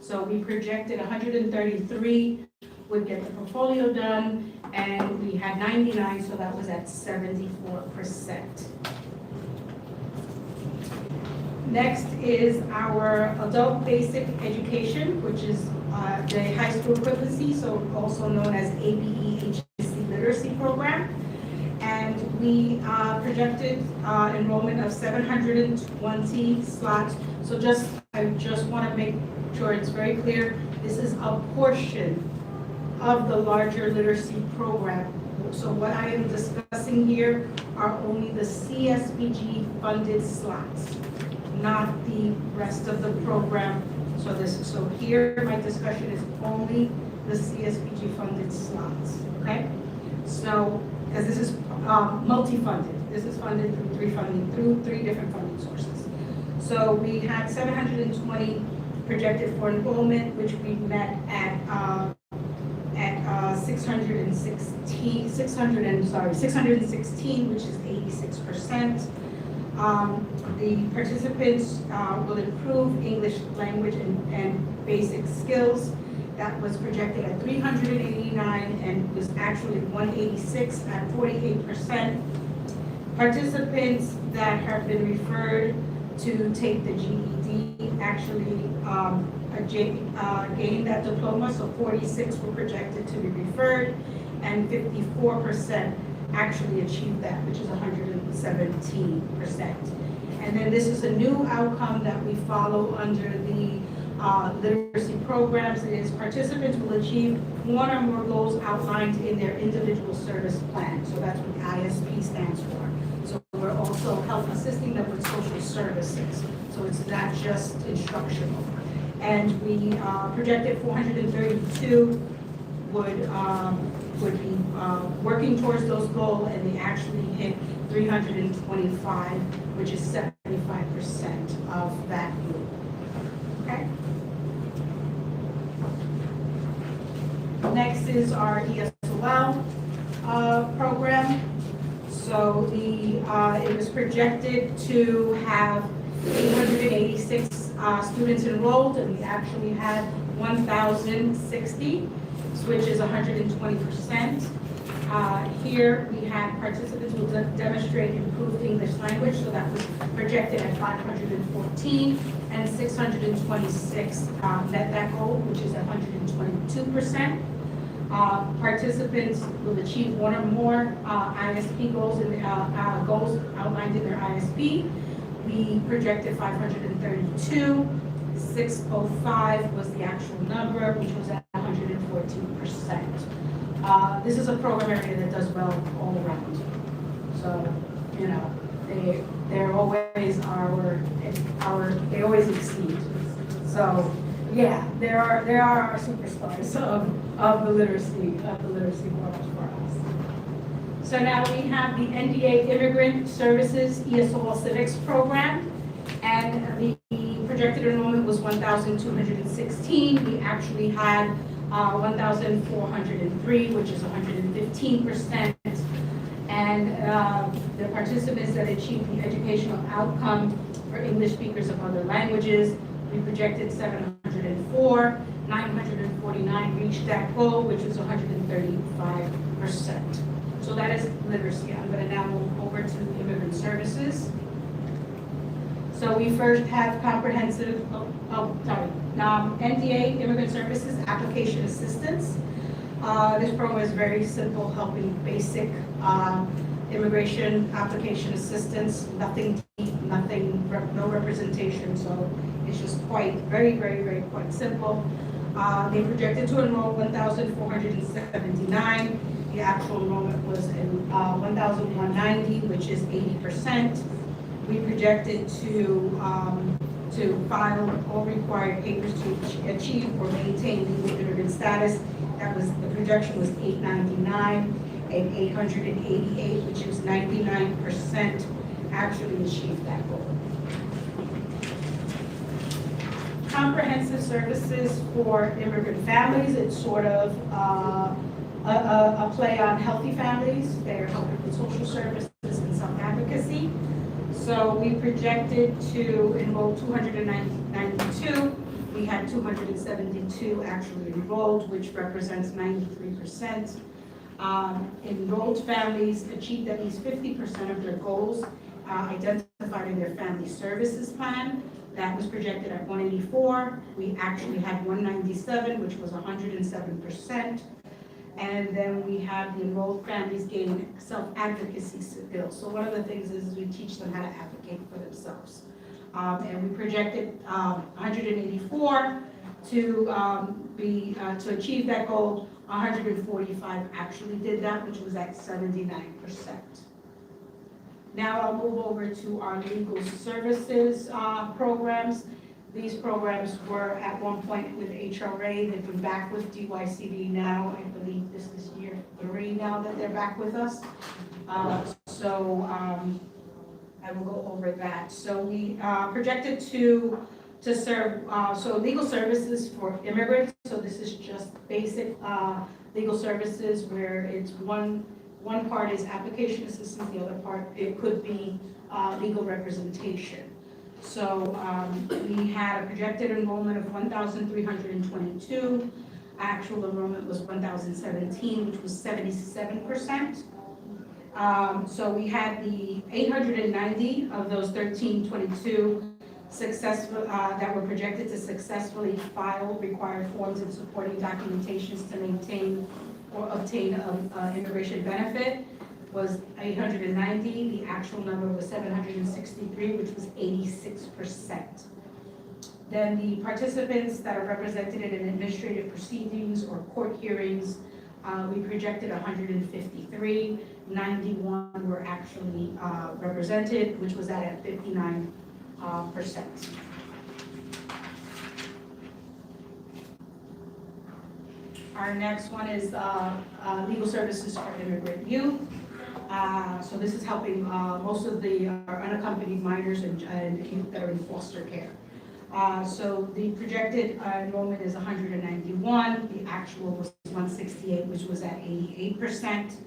So we projected 133 would get the portfolio done, and we had 99, so that was at 74%. Next is our adult basic education, which is the high school equivalency, so also known as ABE-HSC literacy program. And we projected enrollment of 720 slots. So I just want to make sure it's very clear, this is a portion of the larger literacy program. So what I am discussing here are only the CSBG funded slots, not the rest of the program. So here my discussion is only the CSBG funded slots, okay? So, because this is multi-funded, this is funded through 3 different funding sources. So we had 720 projected for enrollment, which we met at 616, which is 86%. The participants will improve English language and basic skills. That was projected at 389 and was actually 186 at 48%. Participants that have been referred to take the GED actually gained that diploma, so 46 were projected to be referred, and 54% actually achieved that, which is 117%. And then this is a new outcome that we follow under the literacy programs. It is participants will achieve 1 or more goals outlined in their individual service plan. So that's what the ISP stands for. So we're also assisting them with social services. So it's not just instructional. And we projected 432 would be working towards those goals, and they actually hit 325, which is 75% of that group. Okay. Next is our ESOL program. So it was projected to have 886 students enrolled, and we actually had 1,060, which is 120%. Here we had participants who will demonstrate improved English language, so that was projected at 514, and 626 met that goal, which is 122%. Participants will achieve 1 or more ISP goals and goals outlined in their ISP. We projected 532. 605 was the actual number, which was at 114%. This is a program area that does well all around. So, they're always they always exceed. So, yeah, there are our superstars of the literacy world for us. So now we have the NDA Immigrant Services ESOL Civics Program, and the projected enrollment was 1,216. We actually had 1,403, which is 115%. And the participants that achieved the educational outcome for English speakers of other languages, we projected 704, 949 reached that goal, which was 135%. So that is literacy. I'm going to now move over to immigrant services. So we first have comprehensive, NDA, Immigrant Services Application Assistance. This program is very simple, helping basic immigration application assistance, nothing deep, no representation, so it's just quite, very quite simple. They projected to enroll 1,479. The actual enrollment was in 1,190, which is 80%. We projected to file all required papers to achieve or maintain legal immigrant status. That was, the projection was 899 and 888, which is 99% actually achieved that goal. Comprehensive services for immigrant families, it's sort of a play on healthy families. They're helping with social services and self-advocacy. So we projected to enroll 292. We had 272 actually enrolled, which represents 93%. Enrolled families achieved at least 50% of their goals identified in their family services plan. That was projected at 184. We actually had 197, which was 107%. And then we have the enrolled families gaining self-advocacy skills. So one of the things is we teach them how to advocate for themselves. And we projected 184 to achieve that goal. 145 actually did that, which was at 79%. Now I'll move over to our legal services programs. These programs were at one point with HRA. They've been back with DYCD now. I believe this is year 3 now that they're back with us. I will go over that. So we projected to serve, so legal services for immigrants. So this is just basic legal services where it's one part is application assistance, the other part, it could be legal representation. So we had a projected enrollment of 1,322. Actual enrollment was 1,017, which was 77%. So we had the 890 of those 1,322 successful that were projected to successfully file required forms and supporting documentations to maintain or obtain immigration benefit was 890. The actual number was 763, which was 86%. Then the participants that are represented in administrative proceedings or court hearings, we projected 153. 91 were actually represented, which was at 59%. Our next one is legal services for immigrant youth. So this is helping most of the unaccompanied minors and youth that are in foster care. So the projected enrollment is 191. The actual was 168, which was at 88%.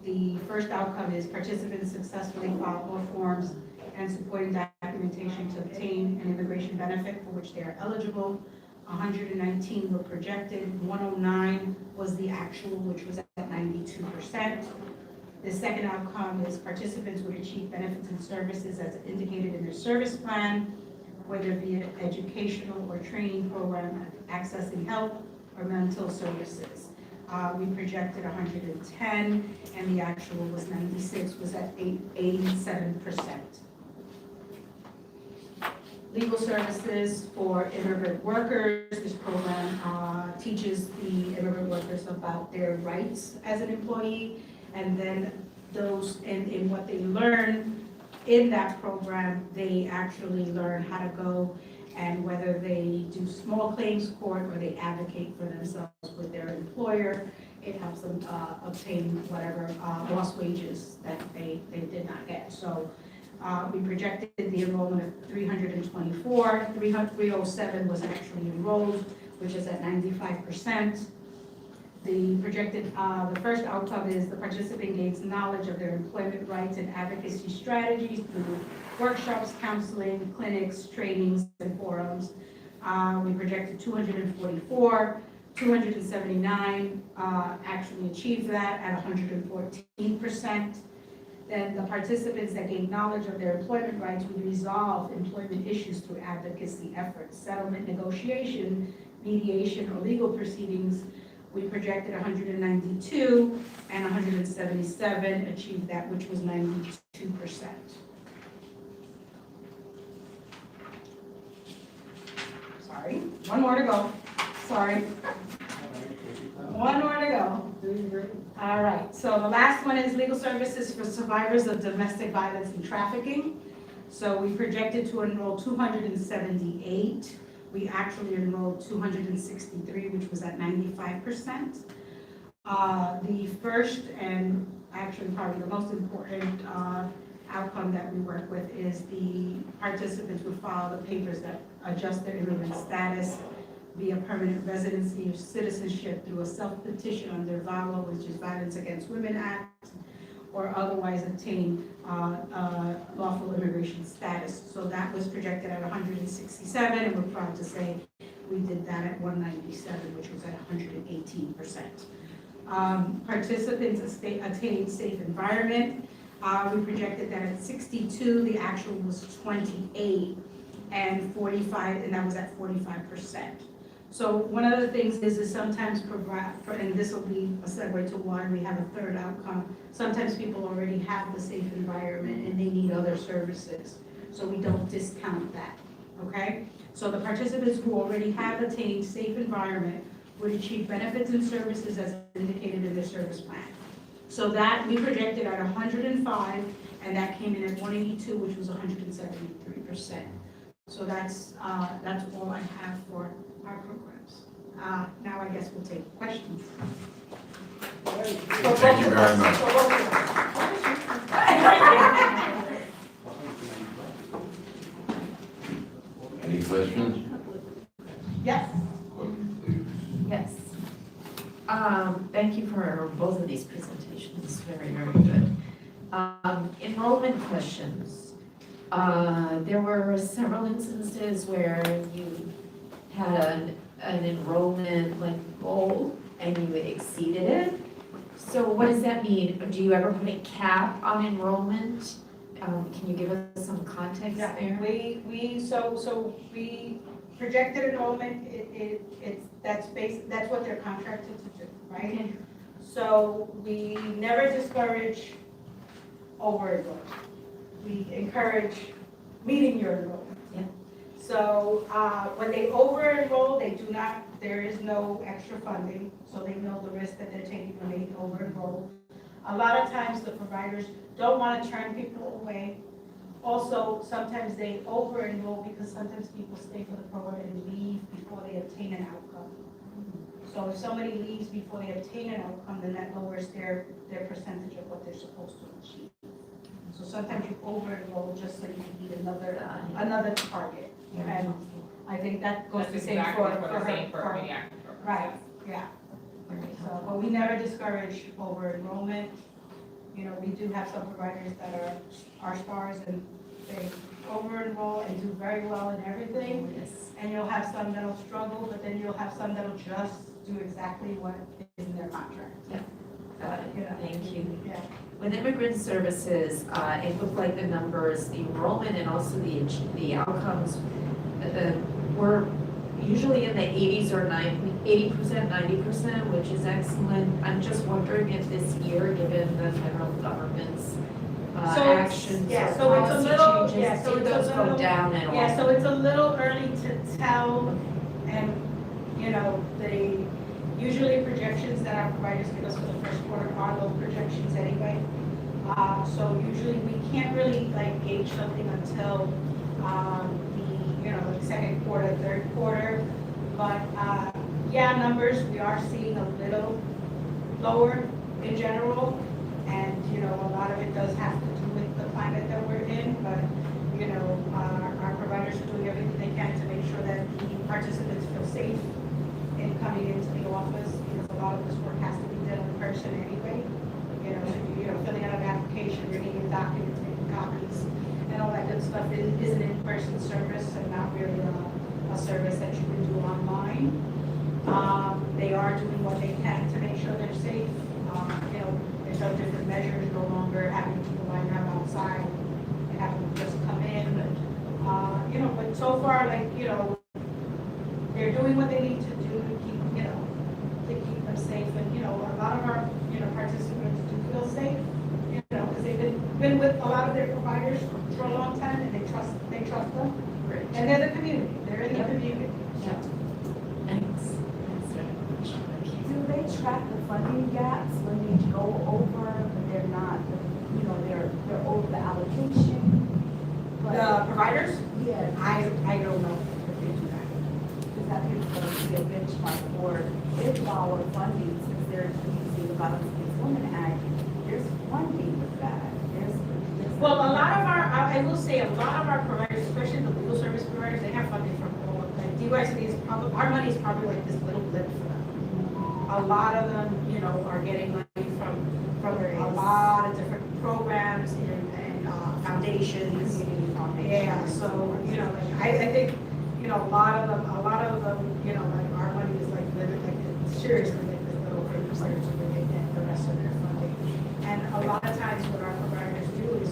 The first outcome is participants successfully filed more forms and supporting documentation to obtain an immigration benefit for which they are eligible. 119 were projected. 109 was the actual, which was at 92%. The second outcome is participants would achieve benefits and services as indicated in their service plan, whether via educational or training program, accessing help or mental services. We projected 110, and the actual was 96, was at 87%. Legal services for immigrant workers. This program teaches the immigrant workers about their rights as an employee, and then those in what they learn in that program, they actually learn how to go and whether they do small claims court or they advocate for themselves with their employer. It helps them obtain whatever lost wages that they did not get. So we projected the enrollment of 324. 307 was actually enrolled, which is at 95%. The projected, the first outcome is the participant gains knowledge of their employment rights and advocacy strategies through workshops, counseling, clinics, trainings, and forums. We projected 244, 279 actually achieved that at 114%. Then the participants that gained knowledge of their employment rights would resolve employment issues through advocacy efforts, settlement negotiation, mediation, or legal proceedings. We projected 192 and 177 achieved that, which was 92%. Sorry, one more to go. Sorry. One more to go. All right, so the last one is legal services for survivors of domestic violence and trafficking. So we projected to enroll 278. We actually enrolled 263, which was at 95%. The first and actually probably the most important outcome that we work with is the participants who file the papers that adjust their immigrant status via permanent residency or citizenship through a self-petition under VAWA, which is Violence Against Women Act, or otherwise obtain lawful immigration status. So that was projected at 167, and we're proud to say we did that at 197, which was at 118%. Participants attain safe environment. We projected that at 62, the actual was 28, and 45, and that was at 45%. So one of the things is sometimes, and this will be a segue to why we have a third outcome, sometimes people already have the safe environment and they need other services. So we don't discount that, okay? So the participants who already have attained safe environment would achieve benefits and services as indicated in their service plan. So that we projected at 105, and that came in at 182, which was 173%. So that's all I have for our programs. Now I guess we'll take questions. Thank you very much. Any questions? Yes. Yes. Thank you for both of these presentations, very, very good. Enrollment questions. There were several instances where you had an enrollment goal and you exceeded it. So what does that mean? Do you ever put a cap on enrollment? Can you give us some context Yeah, there? we projected enrollment, that's what they're contracted to do, right? Okay. So we never discourage over enrollment. We encourage meeting your enrollment. Yeah. So when they over enroll, there is no extra funding, so they know the risk that they're taking when they over enroll. A lot of times the providers don't want to turn people away. Also, sometimes they over enroll because sometimes people stay for the program and leave before they obtain an outcome. So if somebody leaves before they obtain an outcome, then that lowers their percentage of what they're supposed to achieve. So sometimes you over enroll just so you can meet another target. And I think that goes the That's same exactly for the same her. for yeah. Right, yeah. So, but we never discourage over enrollment. You know, we do have some providers that are our stars and they over enroll and do very well in everything. Yes. And you'll have some that'll struggle, but then you'll have some that'll just do exactly what is in their contract. Got it. Yeah. Thank you. Yeah. With immigrant services, it looked like the numbers, the enrollment and also the outcomes were usually in the 80s or 80%, 90%, which is excellent. I'm just wondering if this year, given the federal government's actions Yeah, or so it's a policy little, changes, yeah, so did it's those a go little, down at all? yeah, so it's a little early to tell, and, you know, they, usually projections that our providers give us for the first quarter are those projections anyway. So usually we can't really like gauge something until, the second quarter, third quarter. But, yeah, numbers, we are seeing a little lower in general. And, a lot of it does have to do with the climate that we're in, but, our providers are doing everything they can to make sure that the participants feel safe in coming into the office, because a lot of this work has to be done in person anyway. Filling out an application, bringing in documents, making copies, and all that good stuff is an in-person service and not really a service that you can do online. They are doing what they can to make sure they're safe. There's no different measures, no longer having people line up outside and having them just come in. But so far, they're doing what they need to do to keep them safe. And, a lot of our, participants do feel safe, because they've been with a lot of their providers for a long time and they trust them. Great. And they're the community, they're in the community. Thanks. Do they track the funding gaps when they go over, but they're not, they're over the allocation? The providers, Yeah, I don't know if they do that. because that is going to be a benchmark for if our funding, since they're using the Violence Against Women Act, there's funding with that. Well, a lot of I will say, a lot of our providers, especially the legal service providers, they have funding from all, like DYCD is probably, our money is probably like this little blip for them. A lot of them, are getting money from a lot of different programs and foundations. Yeah, so, I think, a lot of them, our money is seriously like this little paper slip where they get the rest of their funding. And a lot of times what our providers do is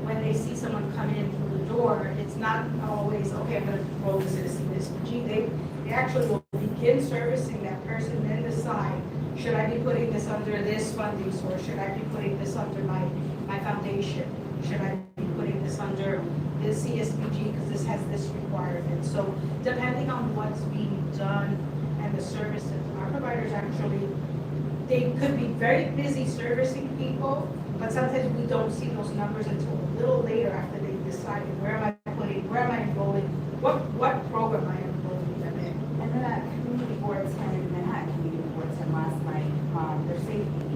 when they see someone come in through the door, it's not always, okay, I'm gonna roll this into CSBG. They actually will begin servicing that person, then decide, should I be putting this under this funding source? Should I be putting this under my foundation? Should I be putting this under the CSBG because this has this requirement? So depending on what's being done and the services, our providers actually, they could be very busy servicing people, but sometimes we don't see those numbers until a little later after they've decided, where am I enrolling, what program am I enrolling them in? And then at community boards, Manhattan Community Boards, and last night, their safety,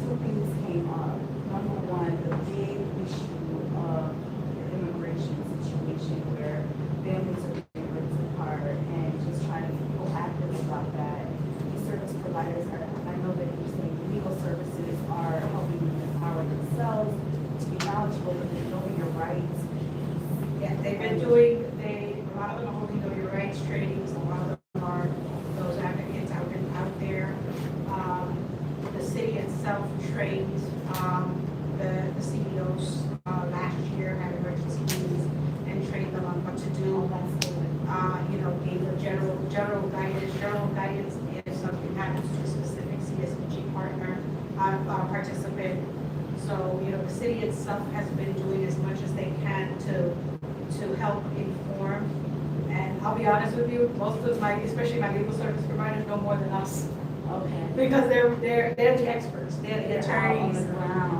two things came up. Number one, the big issue of the immigration situation where families are being ripped apart and just trying to be proactive about that. These service providers are, I know that you're saying legal services are helping them empower themselves to be knowledgeable, but they know your rights. Yeah, they've been doing, a lot of them are holding know your rights trainings, a lot of them are those advocates out there. The city itself trained, the CEOs, last year had emergency meetings and trained them on what to do. Gave them general guidance if something happens to a specific CSBG partner, participant. So, the city itself has been doing as much as they can to help inform. And I'll be honest with you, most of especially my legal service providers know more than us. Okay. Because they're the experts, they're the attorneys.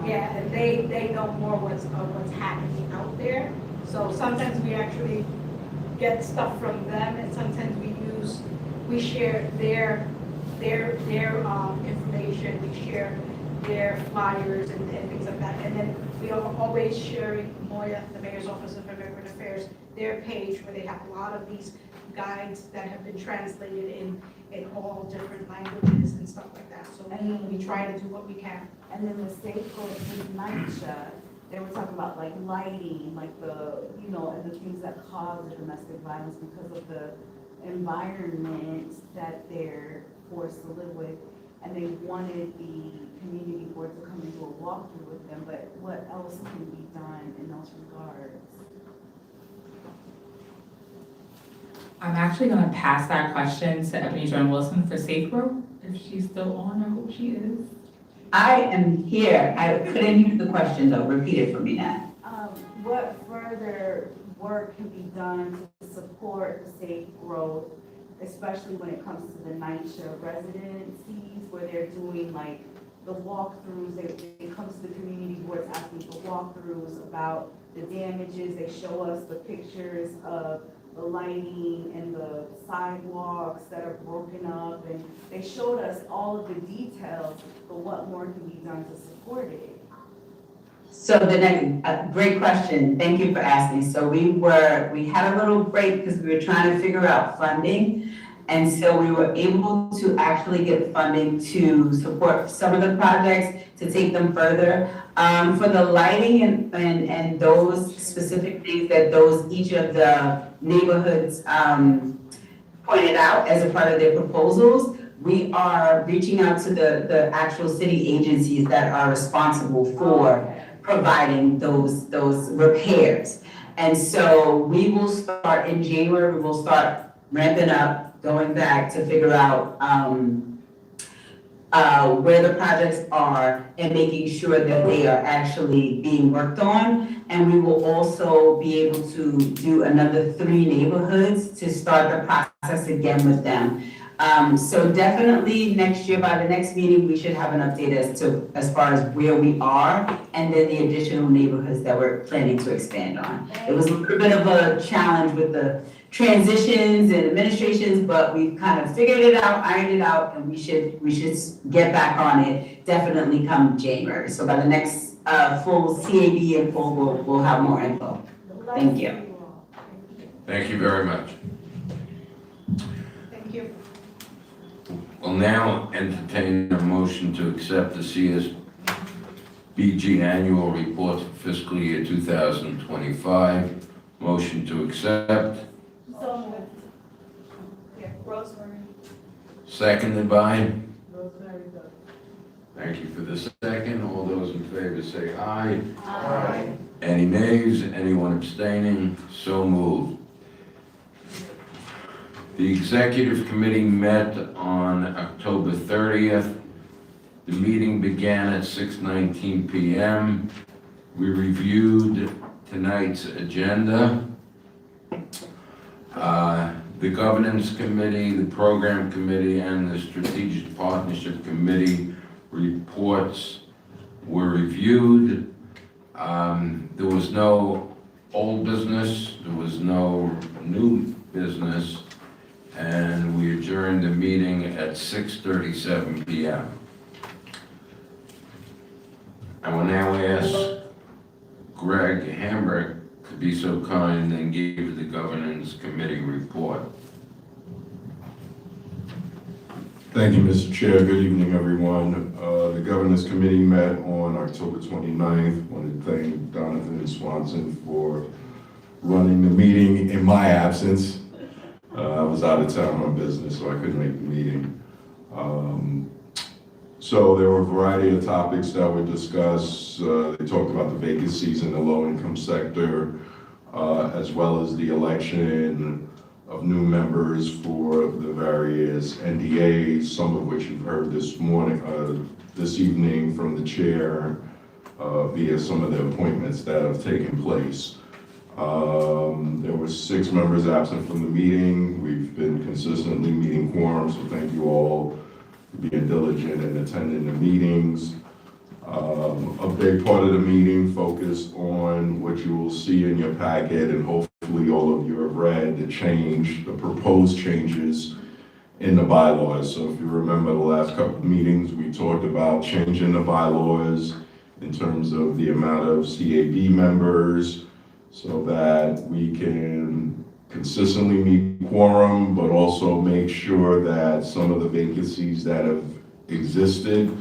Yeah, and they know more what's happening out there. So sometimes we actually get stuff from them, and sometimes we share their information, we share their flyers and things like that. And then we are always sharing MOIA, the Mayor's Office of Immigrant Affairs, their page where they have a lot of these guides that have been translated in all different languages and stuff like that. So we try to do what we can. And then the state goes to NYCHA, they were talking about like lighting, like and the things that cause domestic violence because of the environment that they're forced to live with. And they wanted the community board to come and do a walkthrough with them, but what else can be done in those regards? I'm actually gonna pass that question to Ebony Joan Wilson for Safe Growth, if she's still on, I hope she is. I am here. I couldn't hear the question though. Repeat it for me now. What further work can be done to support the safe growth, especially when it comes to the NYCHA residencies where they're doing like the walkthroughs, they come to the community boards asking for walkthroughs about the damages, they show us the pictures of the lighting and the sidewalks that are broken up, and they showed us all of the details, but what more can be done to support it? So the next, great question. Thank you for asking. So we had a little break because we were trying to figure out funding. And so we were able to actually get funding to support some of the projects, to take them further. For the lighting and those specific things that each of the neighborhoods, pointed out as a part of their proposals, we are reaching out to the actual city agencies that are responsible for providing those repairs. And so we will start in January, we will start ramping up, going back to figure out where the projects are and making sure that they are actually being worked on. And we will also be able to do another 3 neighborhoods to start the process again with them. So definitely next year, by the next meeting, we should have an update as far as where we are and then the additional neighborhoods that we're planning to expand on. It was a little bit of a challenge with the transitions and administrations, but we've kind of figured it out, ironed it out, and we should get back on it definitely come January. So by the next full CAB and full, we'll have more info. Thank you. Thank you very much. Thank you. We'll now entertain a motion to accept the CSBG annual report for fiscal year 2025. Motion to accept, So moved. Yeah, Rosemary. seconded by? Rosemary does. Thank you for the second. All those in favor say aye. Aye. Any nays? Anyone abstaining? So moved. The executive committee met on October 30th. The meeting began at 6:19 p.m. We reviewed tonight's agenda. The governance committee, the program committee, and the strategic partnership committee reports were reviewed. There was no old business, there was no new business, and we adjourned the meeting at 6:37 p.m. I will now ask Greg Hambrick to be so kind and give the governance committee report. Thank you, Mr. Chair. Good evening, everyone. The governance committee met on October 29th. I want to thank Donovan Swanson for running the meeting in my absence. I was out of town on business, so I couldn't make the meeting. So there were a variety of topics that were discussed. They talked about the vacancies in the low-income sector, as well as the election of new members for the various NDAs, some of which you've heard this evening from the chair via some of the appointments that have taken place. There were 6 members absent from the meeting. We've been consistently meeting quorum, so thank you all for being diligent and attending the meetings. A big part of the meeting focused on what you will see in your packet, and hopefully all of you have read the proposed changes in the bylaws. So if you remember the last couple of meetings, we talked about changing the bylaws in terms of the amount of CAB members so that we can consistently meet quorum, but also make sure that some of the vacancies that have existed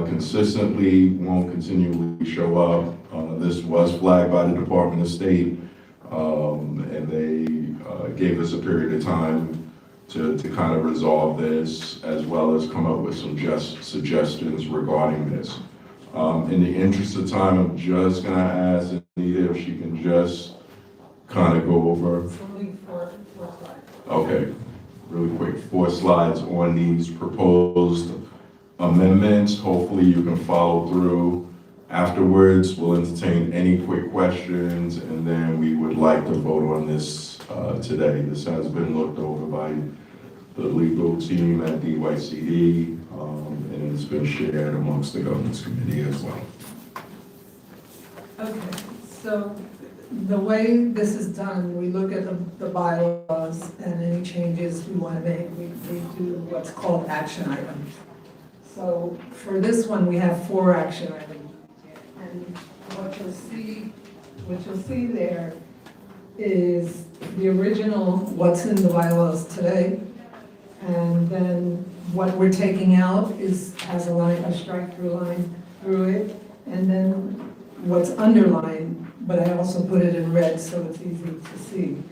consistently won't continually show up. This was flagged by the Department of State, and they gave us a period of time to kind of resolve this, as well as come up with some suggestions regarding this. In the interest of time, I'm just gonna ask Anita if she can just kind of go over. Only four slides. Okay, really quick, 4 slides on these proposed amendments. Hopefully you can follow through. Afterwards, we'll entertain any quick questions, and then we would like to vote on this today. This has been looked over by the legal team at DYCD, and it's been shared amongst the governance committee as well. Okay, so the way this is done, we look at the bylaws and any changes we want to make, we do what's called action items. So for this one, we have 4 action items. And what you'll see there is the original, what's in the bylaws today, And then what we're taking out has a line, a strike-through line through it. And then what's underlined, but I also put it in red so it's easy to see,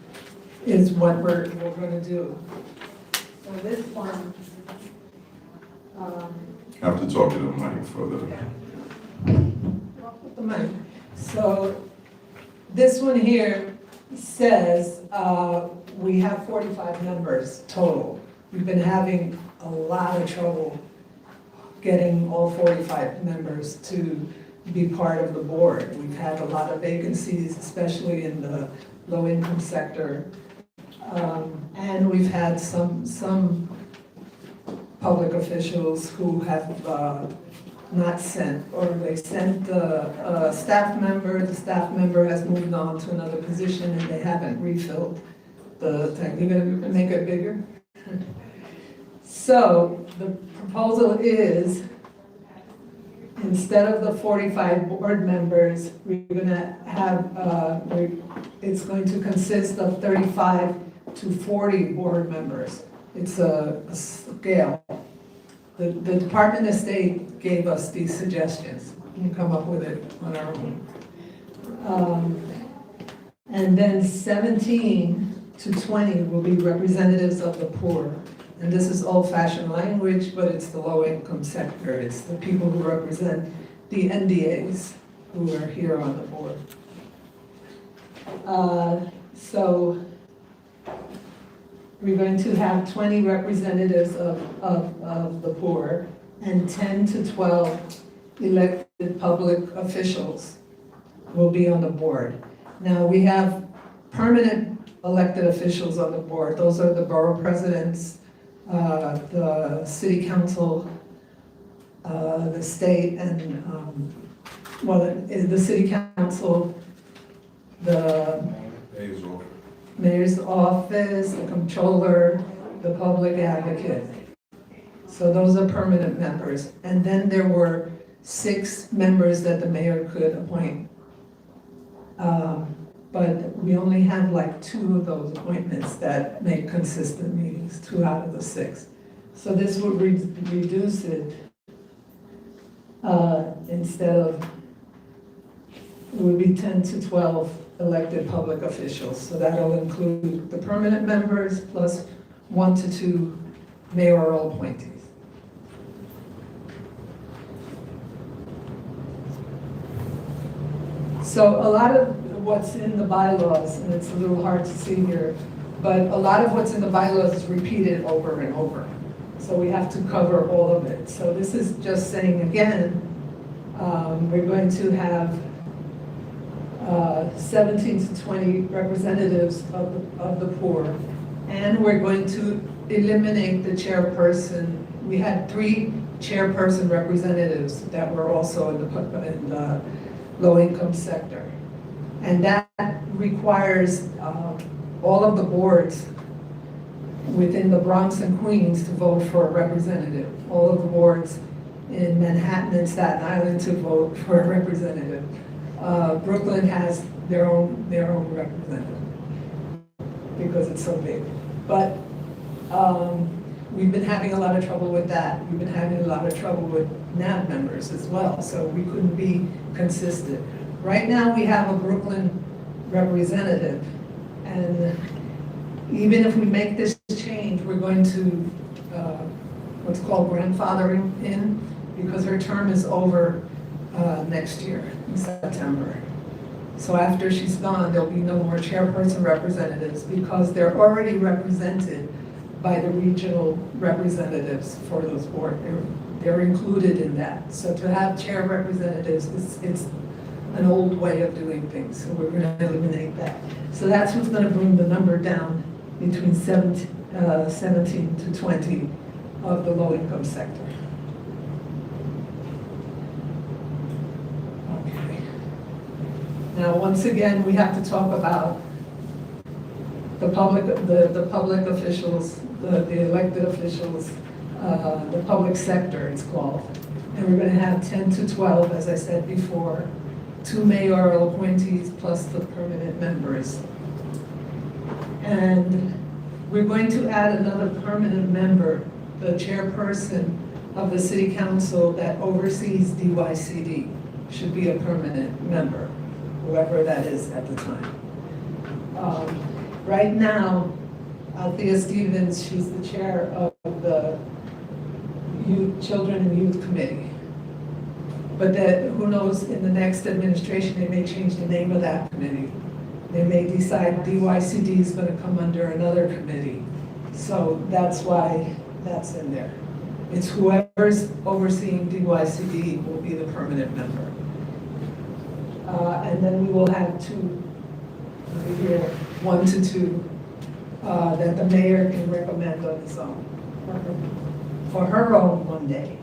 is what we're gonna do. So this one, Have to talk to the mic for the, the mic. So this one here says, we have 45 members total. We've been having a lot of trouble getting all 45 members to be part of the board. We've had a lot of vacancies, especially in the low-income sector. And we've had some public officials who have not sent, or they sent a staff member, the staff member has moved on to another position and they haven't refilled the thing. You're gonna make it bigger? So the proposal is, instead of the 45 board members, we're gonna have, it's going to consist of 35 to 40 board members. It's a scale. The Department of State gave us these suggestions. We can come up with it on our own. And then 17 to 20 will be representatives of the poor. And this is old-fashioned language, but it's the low-income sector. It's the people who represent the NDAs who are here on the board. So we're going to have 20 representatives of the poor and 10 to 12 elected public officials will be on the board. Now, we have permanent elected officials on the board. Those are the borough presidents, the city council, the state, and, the city council, the mayor's office, the controller, the public advocate. So those are permanent members. And then there were 6 members that the mayor could appoint. But we only have like 2 of those appointments that make consistent meetings, 2 out of the 6. So this would reduce it, instead of, it would be 10 to 12 elected public officials. So that'll include the permanent members plus 1 to 2 mayoral appointees. So a lot of what's in the bylaws, and it's a little hard to see here, but a lot of what's in the bylaws is repeated over and over. So we have to cover all of it. So this is just saying again, we're going to have 17 to 20 representatives of the poor, and we're going to eliminate the chairperson. We had 3 chairperson representatives that were also in the low-income sector. And that requires all of the boards within the Bronx and Queens to vote for a representative. All of the boards in Manhattan and Staten Island to vote for a representative. Brooklyn has their own representative because it's so big. But we've been having a lot of trouble with that. We've been having a lot of trouble with NAB members as well, so we couldn't be consistent. Right now, we have a Brooklyn representative, and even if we make this change, we're going to what's called grandfathering in, because her term is over next year in September. So after she's gone, there'll be no more chairperson representatives because they're already represented by the regional representatives for those boards. They're included in that. So to have chair representatives, it's an old way of doing things, so we're going to eliminate that. So that's what's going to bring the number down between 17 to 20 of the low-income sector. Okay. Now, once again, we have to talk about the public officials, the elected officials, the public sector, it's called. And we're going to have 10 to 12, as I said before, 2 mayoral appointees plus the permanent members. And we're going to add another permanent member, the chairperson of the city council that oversees DYCD should be a permanent member, whoever that is at the time. Right now, Althea Stevens, she's the chair of the Children and Youth Committee. But that, who knows, in the next administration, they may change the name of that committee. They may decide DYCD is gonna come under another committee. So that's why that's in there. It's whoever's overseeing DYCD will be the permanent member. And then we will have two, over here, 1 to 2, that the mayor can recommend on his own, for her own one day.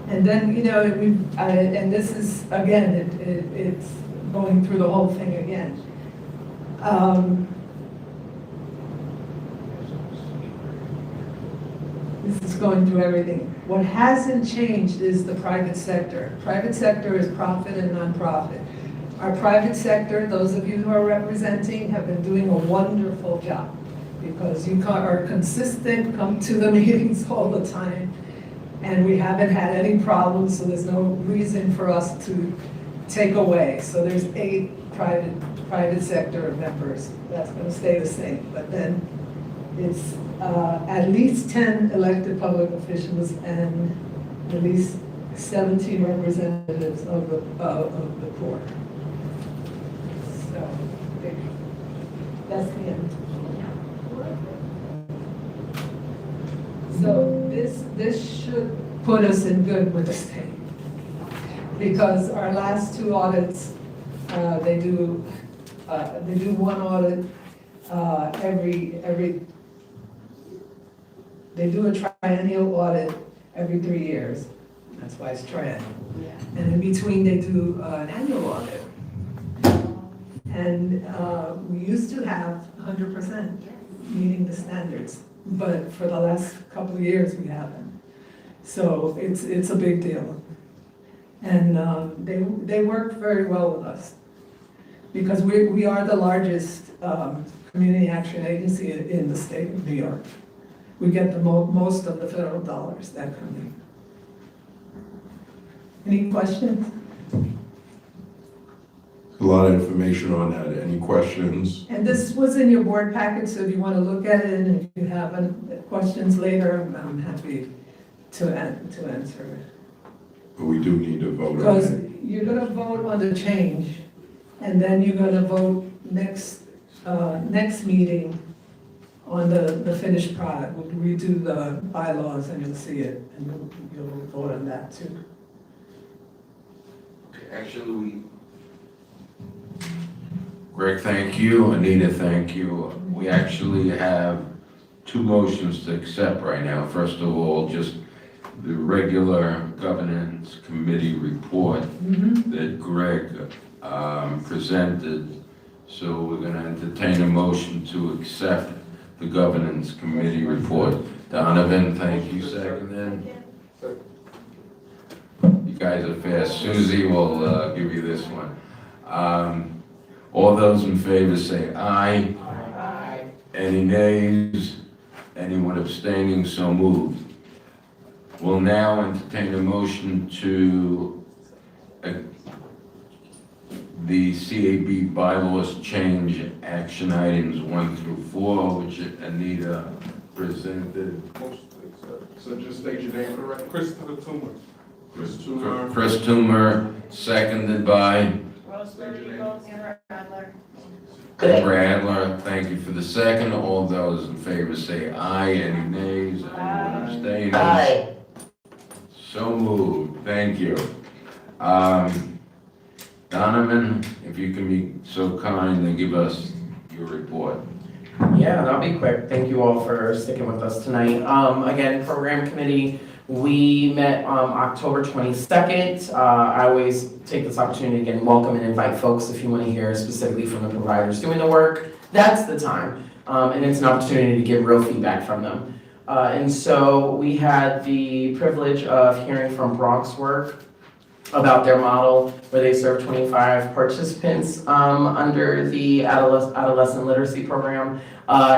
And then, you know, and this is, again, it's going through the whole thing again. This is going through everything. What hasn't changed is the private sector. Private sector is profit and nonprofit. Our private sector, those of you who are representing, have been doing a wonderful job because you are consistent, come to the meetings all the time, and we haven't had any problems, so there's no reason for us to take away. So there's 8 private sector members. That's going to stay the same, but then it's at least 10 elected public officials and at least 17 representatives of the court. So that's the end. So this should put us in good with the state. Because our last 2 audits, they do one audit they do a triennial audit every 3 years. That's why it's triennial. And in between, they do an annual audit. And we used to have 100% meeting the standards, but for the last couple of years, we haven't. So it's a big deal. And they work very well with us because we are the largest community action agency in the state of New York. We get the most of the federal dollars that come in. Any questions? A lot of information on that. Any questions? And this was in your board packet, so if you want to look at it and if you have questions later, I'm happy to answer it. But we do need to vote on Because it. you're going to vote on the change, and then you're going to vote next meeting on the finished product. We'll redo the bylaws and you'll see it, and you'll vote on that too. Actually, Greg, thank you. Anita, thank you. We actually have 2 motions to accept right now. First of all, just the regular governance committee report that Greg presented. So we're going to entertain a motion to accept the governance committee report. Donovan, thank you. Second then. You guys are fast. Susie will give you this one. All those in favor say aye. Aye. Any nays? Anyone abstaining? So moved. We'll now entertain a motion to the CAB bylaws change action items 1 through 4, which Anita presented. So just state your name for the record. Christopher Toomer. Chris Toomer. Chris Toomer, seconded by Deborah Adler. Thank you for the second. All those in favor say aye. Any nays? Anyone abstaining? Aye. So moved. Thank you. Donovan, if you can be so kind and give us your report. Yeah, that'll be quick. Thank you all for sticking with us tonight. Again, program committee, we met October 22nd. I always take this opportunity to again welcome and invite folks if you want to hear specifically from the providers doing the work. That's the time. And it's an opportunity to get real feedback from them. And so we had the privilege of hearing from Bronx Work, about their model where they serve 25 participants under the adolescent literacy program.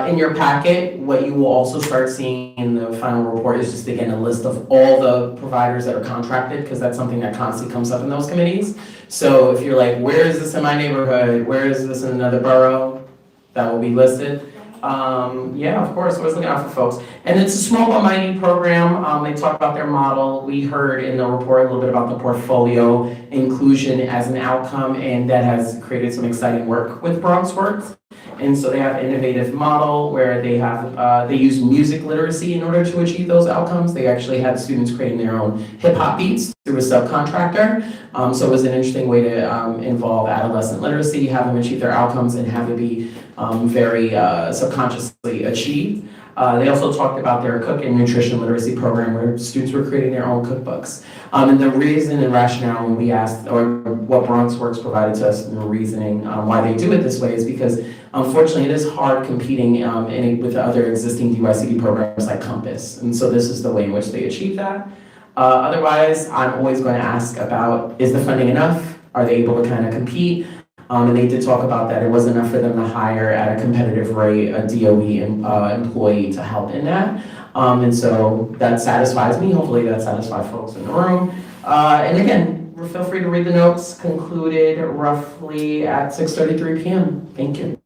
In your packet, what you will also start seeing in the final report is just again a list of all the providers that are contracted, because that's something that constantly comes up in those committees. So if you're like, where is this in my neighborhood? Where is this in another borough? That will be listed. Yeah, of course, always looking out for folks. And it's a small but mighty program. They talk about their model. We heard in the report a little bit about the portfolio inclusion as an outcome, and that has created some exciting work with BronxWorks. And so they have an innovative model where they have, they use music literacy in order to achieve those outcomes. They actually had students creating their own hip hop beats through a subcontractor. So it was an interesting way to involve adolescent literacy, have them achieve their outcomes, and have it be very subconsciously achieved. They also talked about their cook and nutrition literacy program where students were creating their own cookbooks. And the reason and rationale when we asked, or what BronxWorks provided to us, and the reasoning why they do it this way is because unfortunately it is hard competing with other existing DYCD programs like Compass. And so this is the way in which they achieve that. Otherwise, I'm always going to ask about, is the funding enough? Are they able to kind of compete? And they did talk about that. It wasn't enough for them to hire at a competitive rate a DOE employee to help in that. And so that satisfies me. Hopefully that satisfies folks in the room. And again, feel free to read the notes. Concluded roughly at 6:33 p.m. Thank you.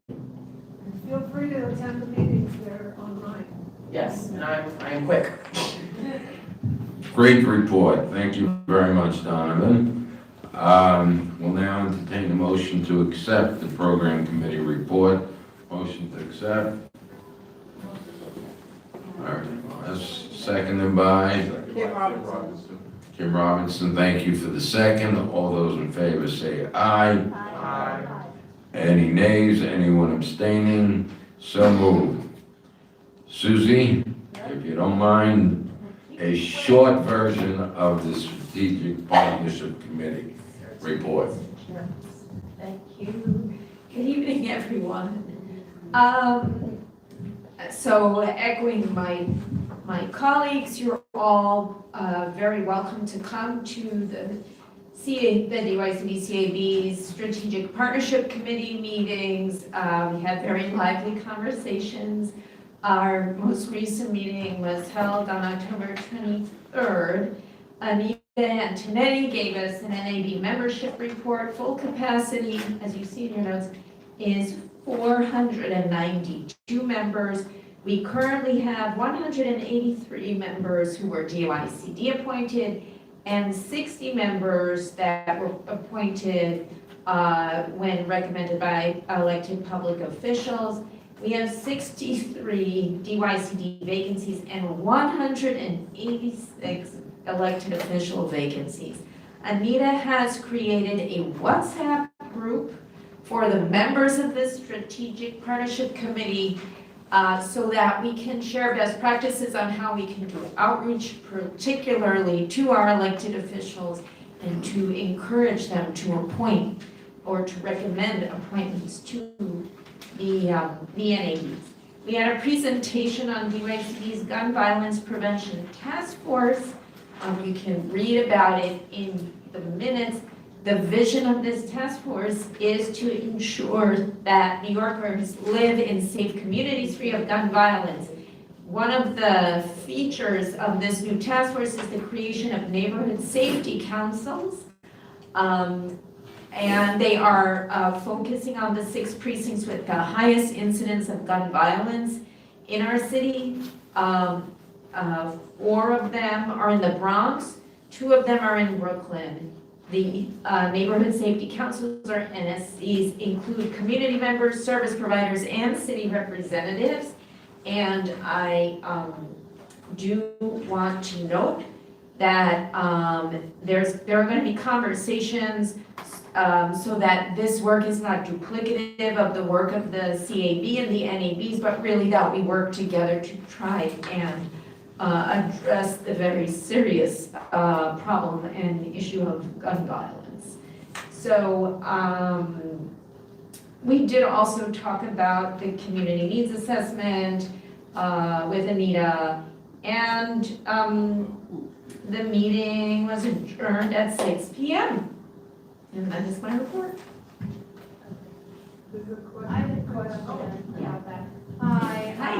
Feel free to attend the meetings, they're online. Yes, and I'm quick. Great report. Thank you very much, Donovan. We'll now entertain a motion to accept the program committee report. Motion to accept. All right, that's seconded by Kim Robinson. Thank you for the second. All those in favor say aye. Aye. Any nays? Anyone abstaining? So moved. Susie, if you don't mind, a short version of the Strategic Partnership Committee report. Sure. Thank you. Good evening, everyone. So echoing my colleagues, you're all very welcome to come to the DYCD-CAB's Strategic Partnership Committee meetings. We had very lively conversations. Our most recent meeting was held on October 23rd. Anita Antonetti gave us an NAB membership report. Full capacity, as you see in your notes, is 492 members. We currently have 183 members who were DYCD appointed and 60 members that were appointed when recommended by elected public officials. We have 63 DYCD vacancies and 186 elected official vacancies. Anita has created a WhatsApp group for the members of the Strategic Partnership Committee so that we can share best practices on how we can do outreach, particularly to our elected officials, and to encourage them to appoint or to recommend appointments to the NABs. We had a presentation on DYCD's Gun Violence Prevention Task Force. You can read about it in the minutes. The vision of this task force is to ensure that New Yorkers live in safe communities free of gun violence. One of the features of this new task force is the creation of neighborhood safety councils. And they are focusing on the 6 precincts with the highest incidence of gun violence in our city. 4 of them are in the Bronx, 2 of them are in Brooklyn. The neighborhood safety councils, or NSCs, include community members, service providers, and city representatives. And I do want to note that there are going to be conversations so that this work is not duplicative of the work of the CAB and the NABs, but really that we work together to try and address the very serious problem and issue of gun violence. So we did also talk about the community needs assessment with Anita, and The meeting was adjourned at 6 p.m. And that is my report. I have a question about that. Hi. Hi.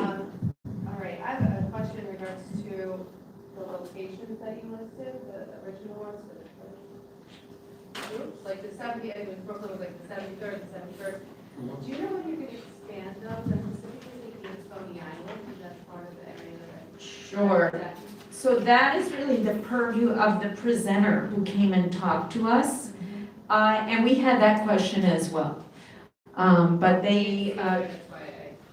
All right, I have a question in regards to the locations that you listed, the original ones for the church groups, like the 70, I think it was Brooklyn was like the 73rd, the 71st. Do you know when you can expand those, and specifically thinking of Stony Island, because that's part of the area that Sure. So that is really the purview of the presenter who came and talked to us. And we had that question as well. But they,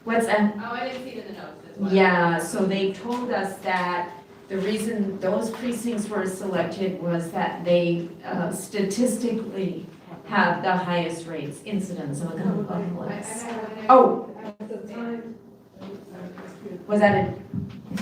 what's that? Oh, I didn't see it in the notes. That's why. Yeah, so they told us that the reason those precincts were selected was that they statistically have the highest rates, incidence of gun violence. Oh, was that it?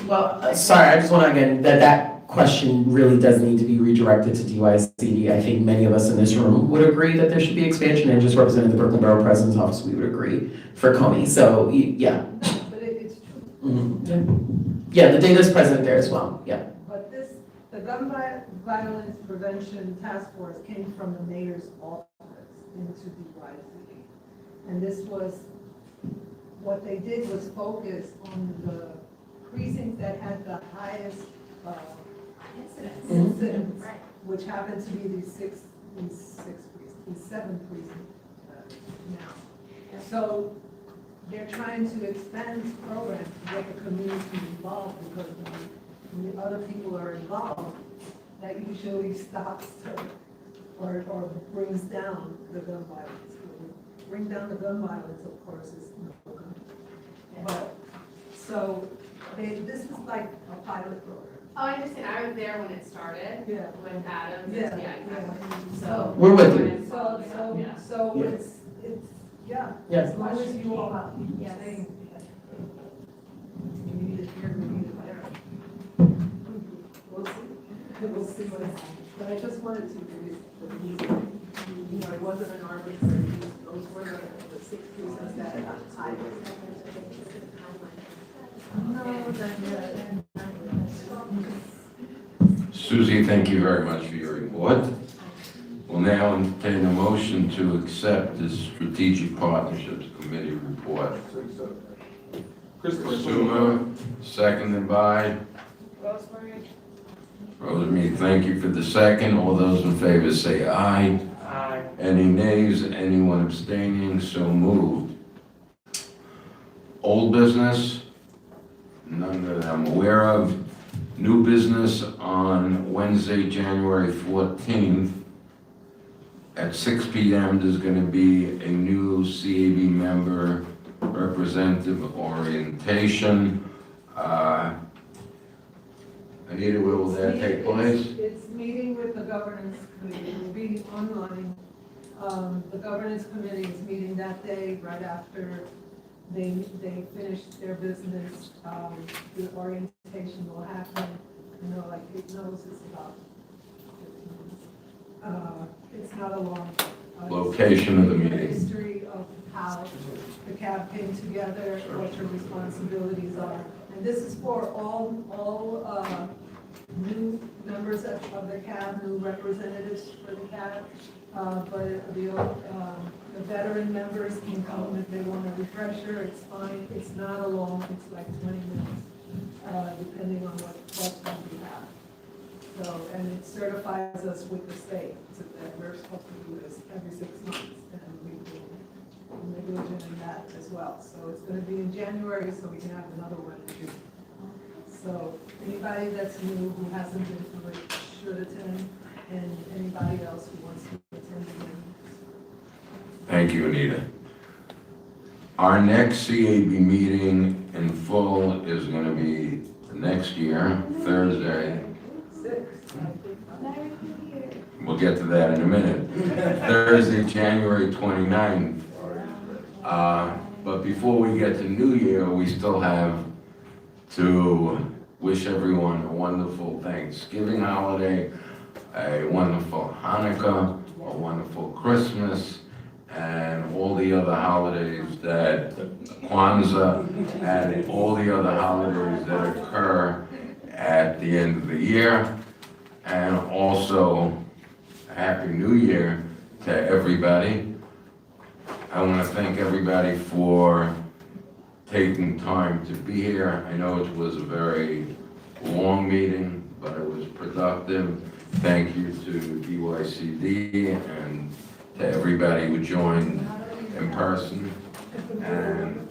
Well, sorry, I just want to, again, that question really does need to be redirected to DYCD. I think many of us in this room would agree that there should be expansion, and just representing the Brooklyn Borough President's Office, we would agree for Coney. So, yeah. But it's true. Mhm. Yeah, the data's present there as well, yeah. But the gun violence prevention task force came from the mayor's office into DYCD. And this was, what they did was focus on the precincts that had the highest incidents, which happen to be these seven precincts now. So they're trying to expand programs to get the community involved, because when the other people are involved, that usually stops or brings down the gun violence. Bring down the gun violence, of course, is no gun. But, so, this is like a pilot program. Oh, I understand. I was there when it started. Yeah. With Adams. Yeah, Exactly. So. We're with you. So Yeah. it's, yeah. Yes. As long as you all have people Yes. saying, we need it here, we need it there. We'll see. We'll see what happens. But I just wanted to raise the reason, you know, it wasn't an arbitrary, those were the 6 reasons that I. No, then, Susie, thank you very much for your report. We'll now entertain a motion to accept the Strategic Partnerships Committee report. Christopher Sumer, seconded by Rosemary. Thank you for the second. All those in favor say aye. Aye. Any nays, anyone abstaining, so moved. Old business, none that I'm aware of. New business on Wednesday, January 14th at 6 p.m. There's going to be a new CAB member representative orientation. Anita, where will that take place? It's meeting with the governance committee, it will be online. The governance committee is meeting that day, right after they finish their business. The orientation will happen, you know, like it knows it's about 15 minutes. It's not a long. Location of the meeting. History of how the CAB came together, what your responsibilities are. And this is for all new members of the CAB, new representatives for the CAB. But the veteran members can come if they want a refresher, it's fine. It's not a long, it's like 20 minutes, depending on what question we have. So, and it certifies us with the state, so that we're supposed to do this every 6 months, and we've been negligent in that as well. So it's gonna be in January, so we can have another one in June. So anybody that's new, who hasn't been through it, should attend, and anybody else who wants to attend again. Thank you, Anita. Our next CAB meeting in full is going to be next year, Thursday. We'll get to that in a minute. Thursday, January 29th. But before we get to New Year, we still have to wish everyone a wonderful Thanksgiving holiday, a wonderful Hanukkah, a wonderful Christmas, and all the other holidays that, Kwanzaa, and all the other holidays that occur at the end of the year. And also, Happy New Year to everybody. I want to thank everybody for taking time to be here. I know it was a very long meeting, but it was productive. Thank you to DYCD and to everybody who joined in person and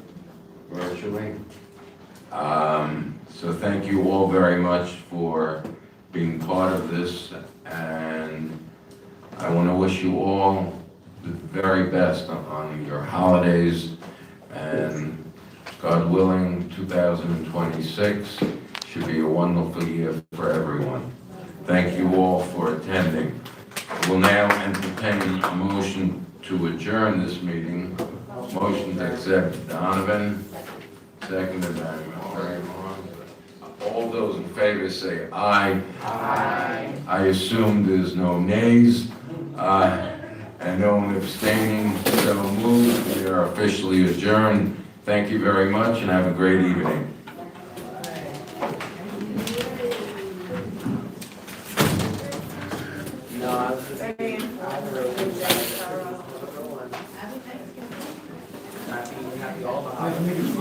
virtually. So thank you all very much for being part of this, and I want to wish you all the very best on your holidays, and God willing, 2026 should be a wonderful year for everyone. Thank you all for attending. We'll now entertain a motion to adjourn this meeting. Motion to accept Donovan, seconded by Mary Vaughn. All those in favor say aye. Aye. I assume there's no nays, and no one abstaining, so moved. We are officially adjourned. Thank you very much and have a great evening. No, I was just, I have a really good Happy all the holidays.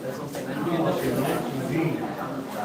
That's what I'm saying.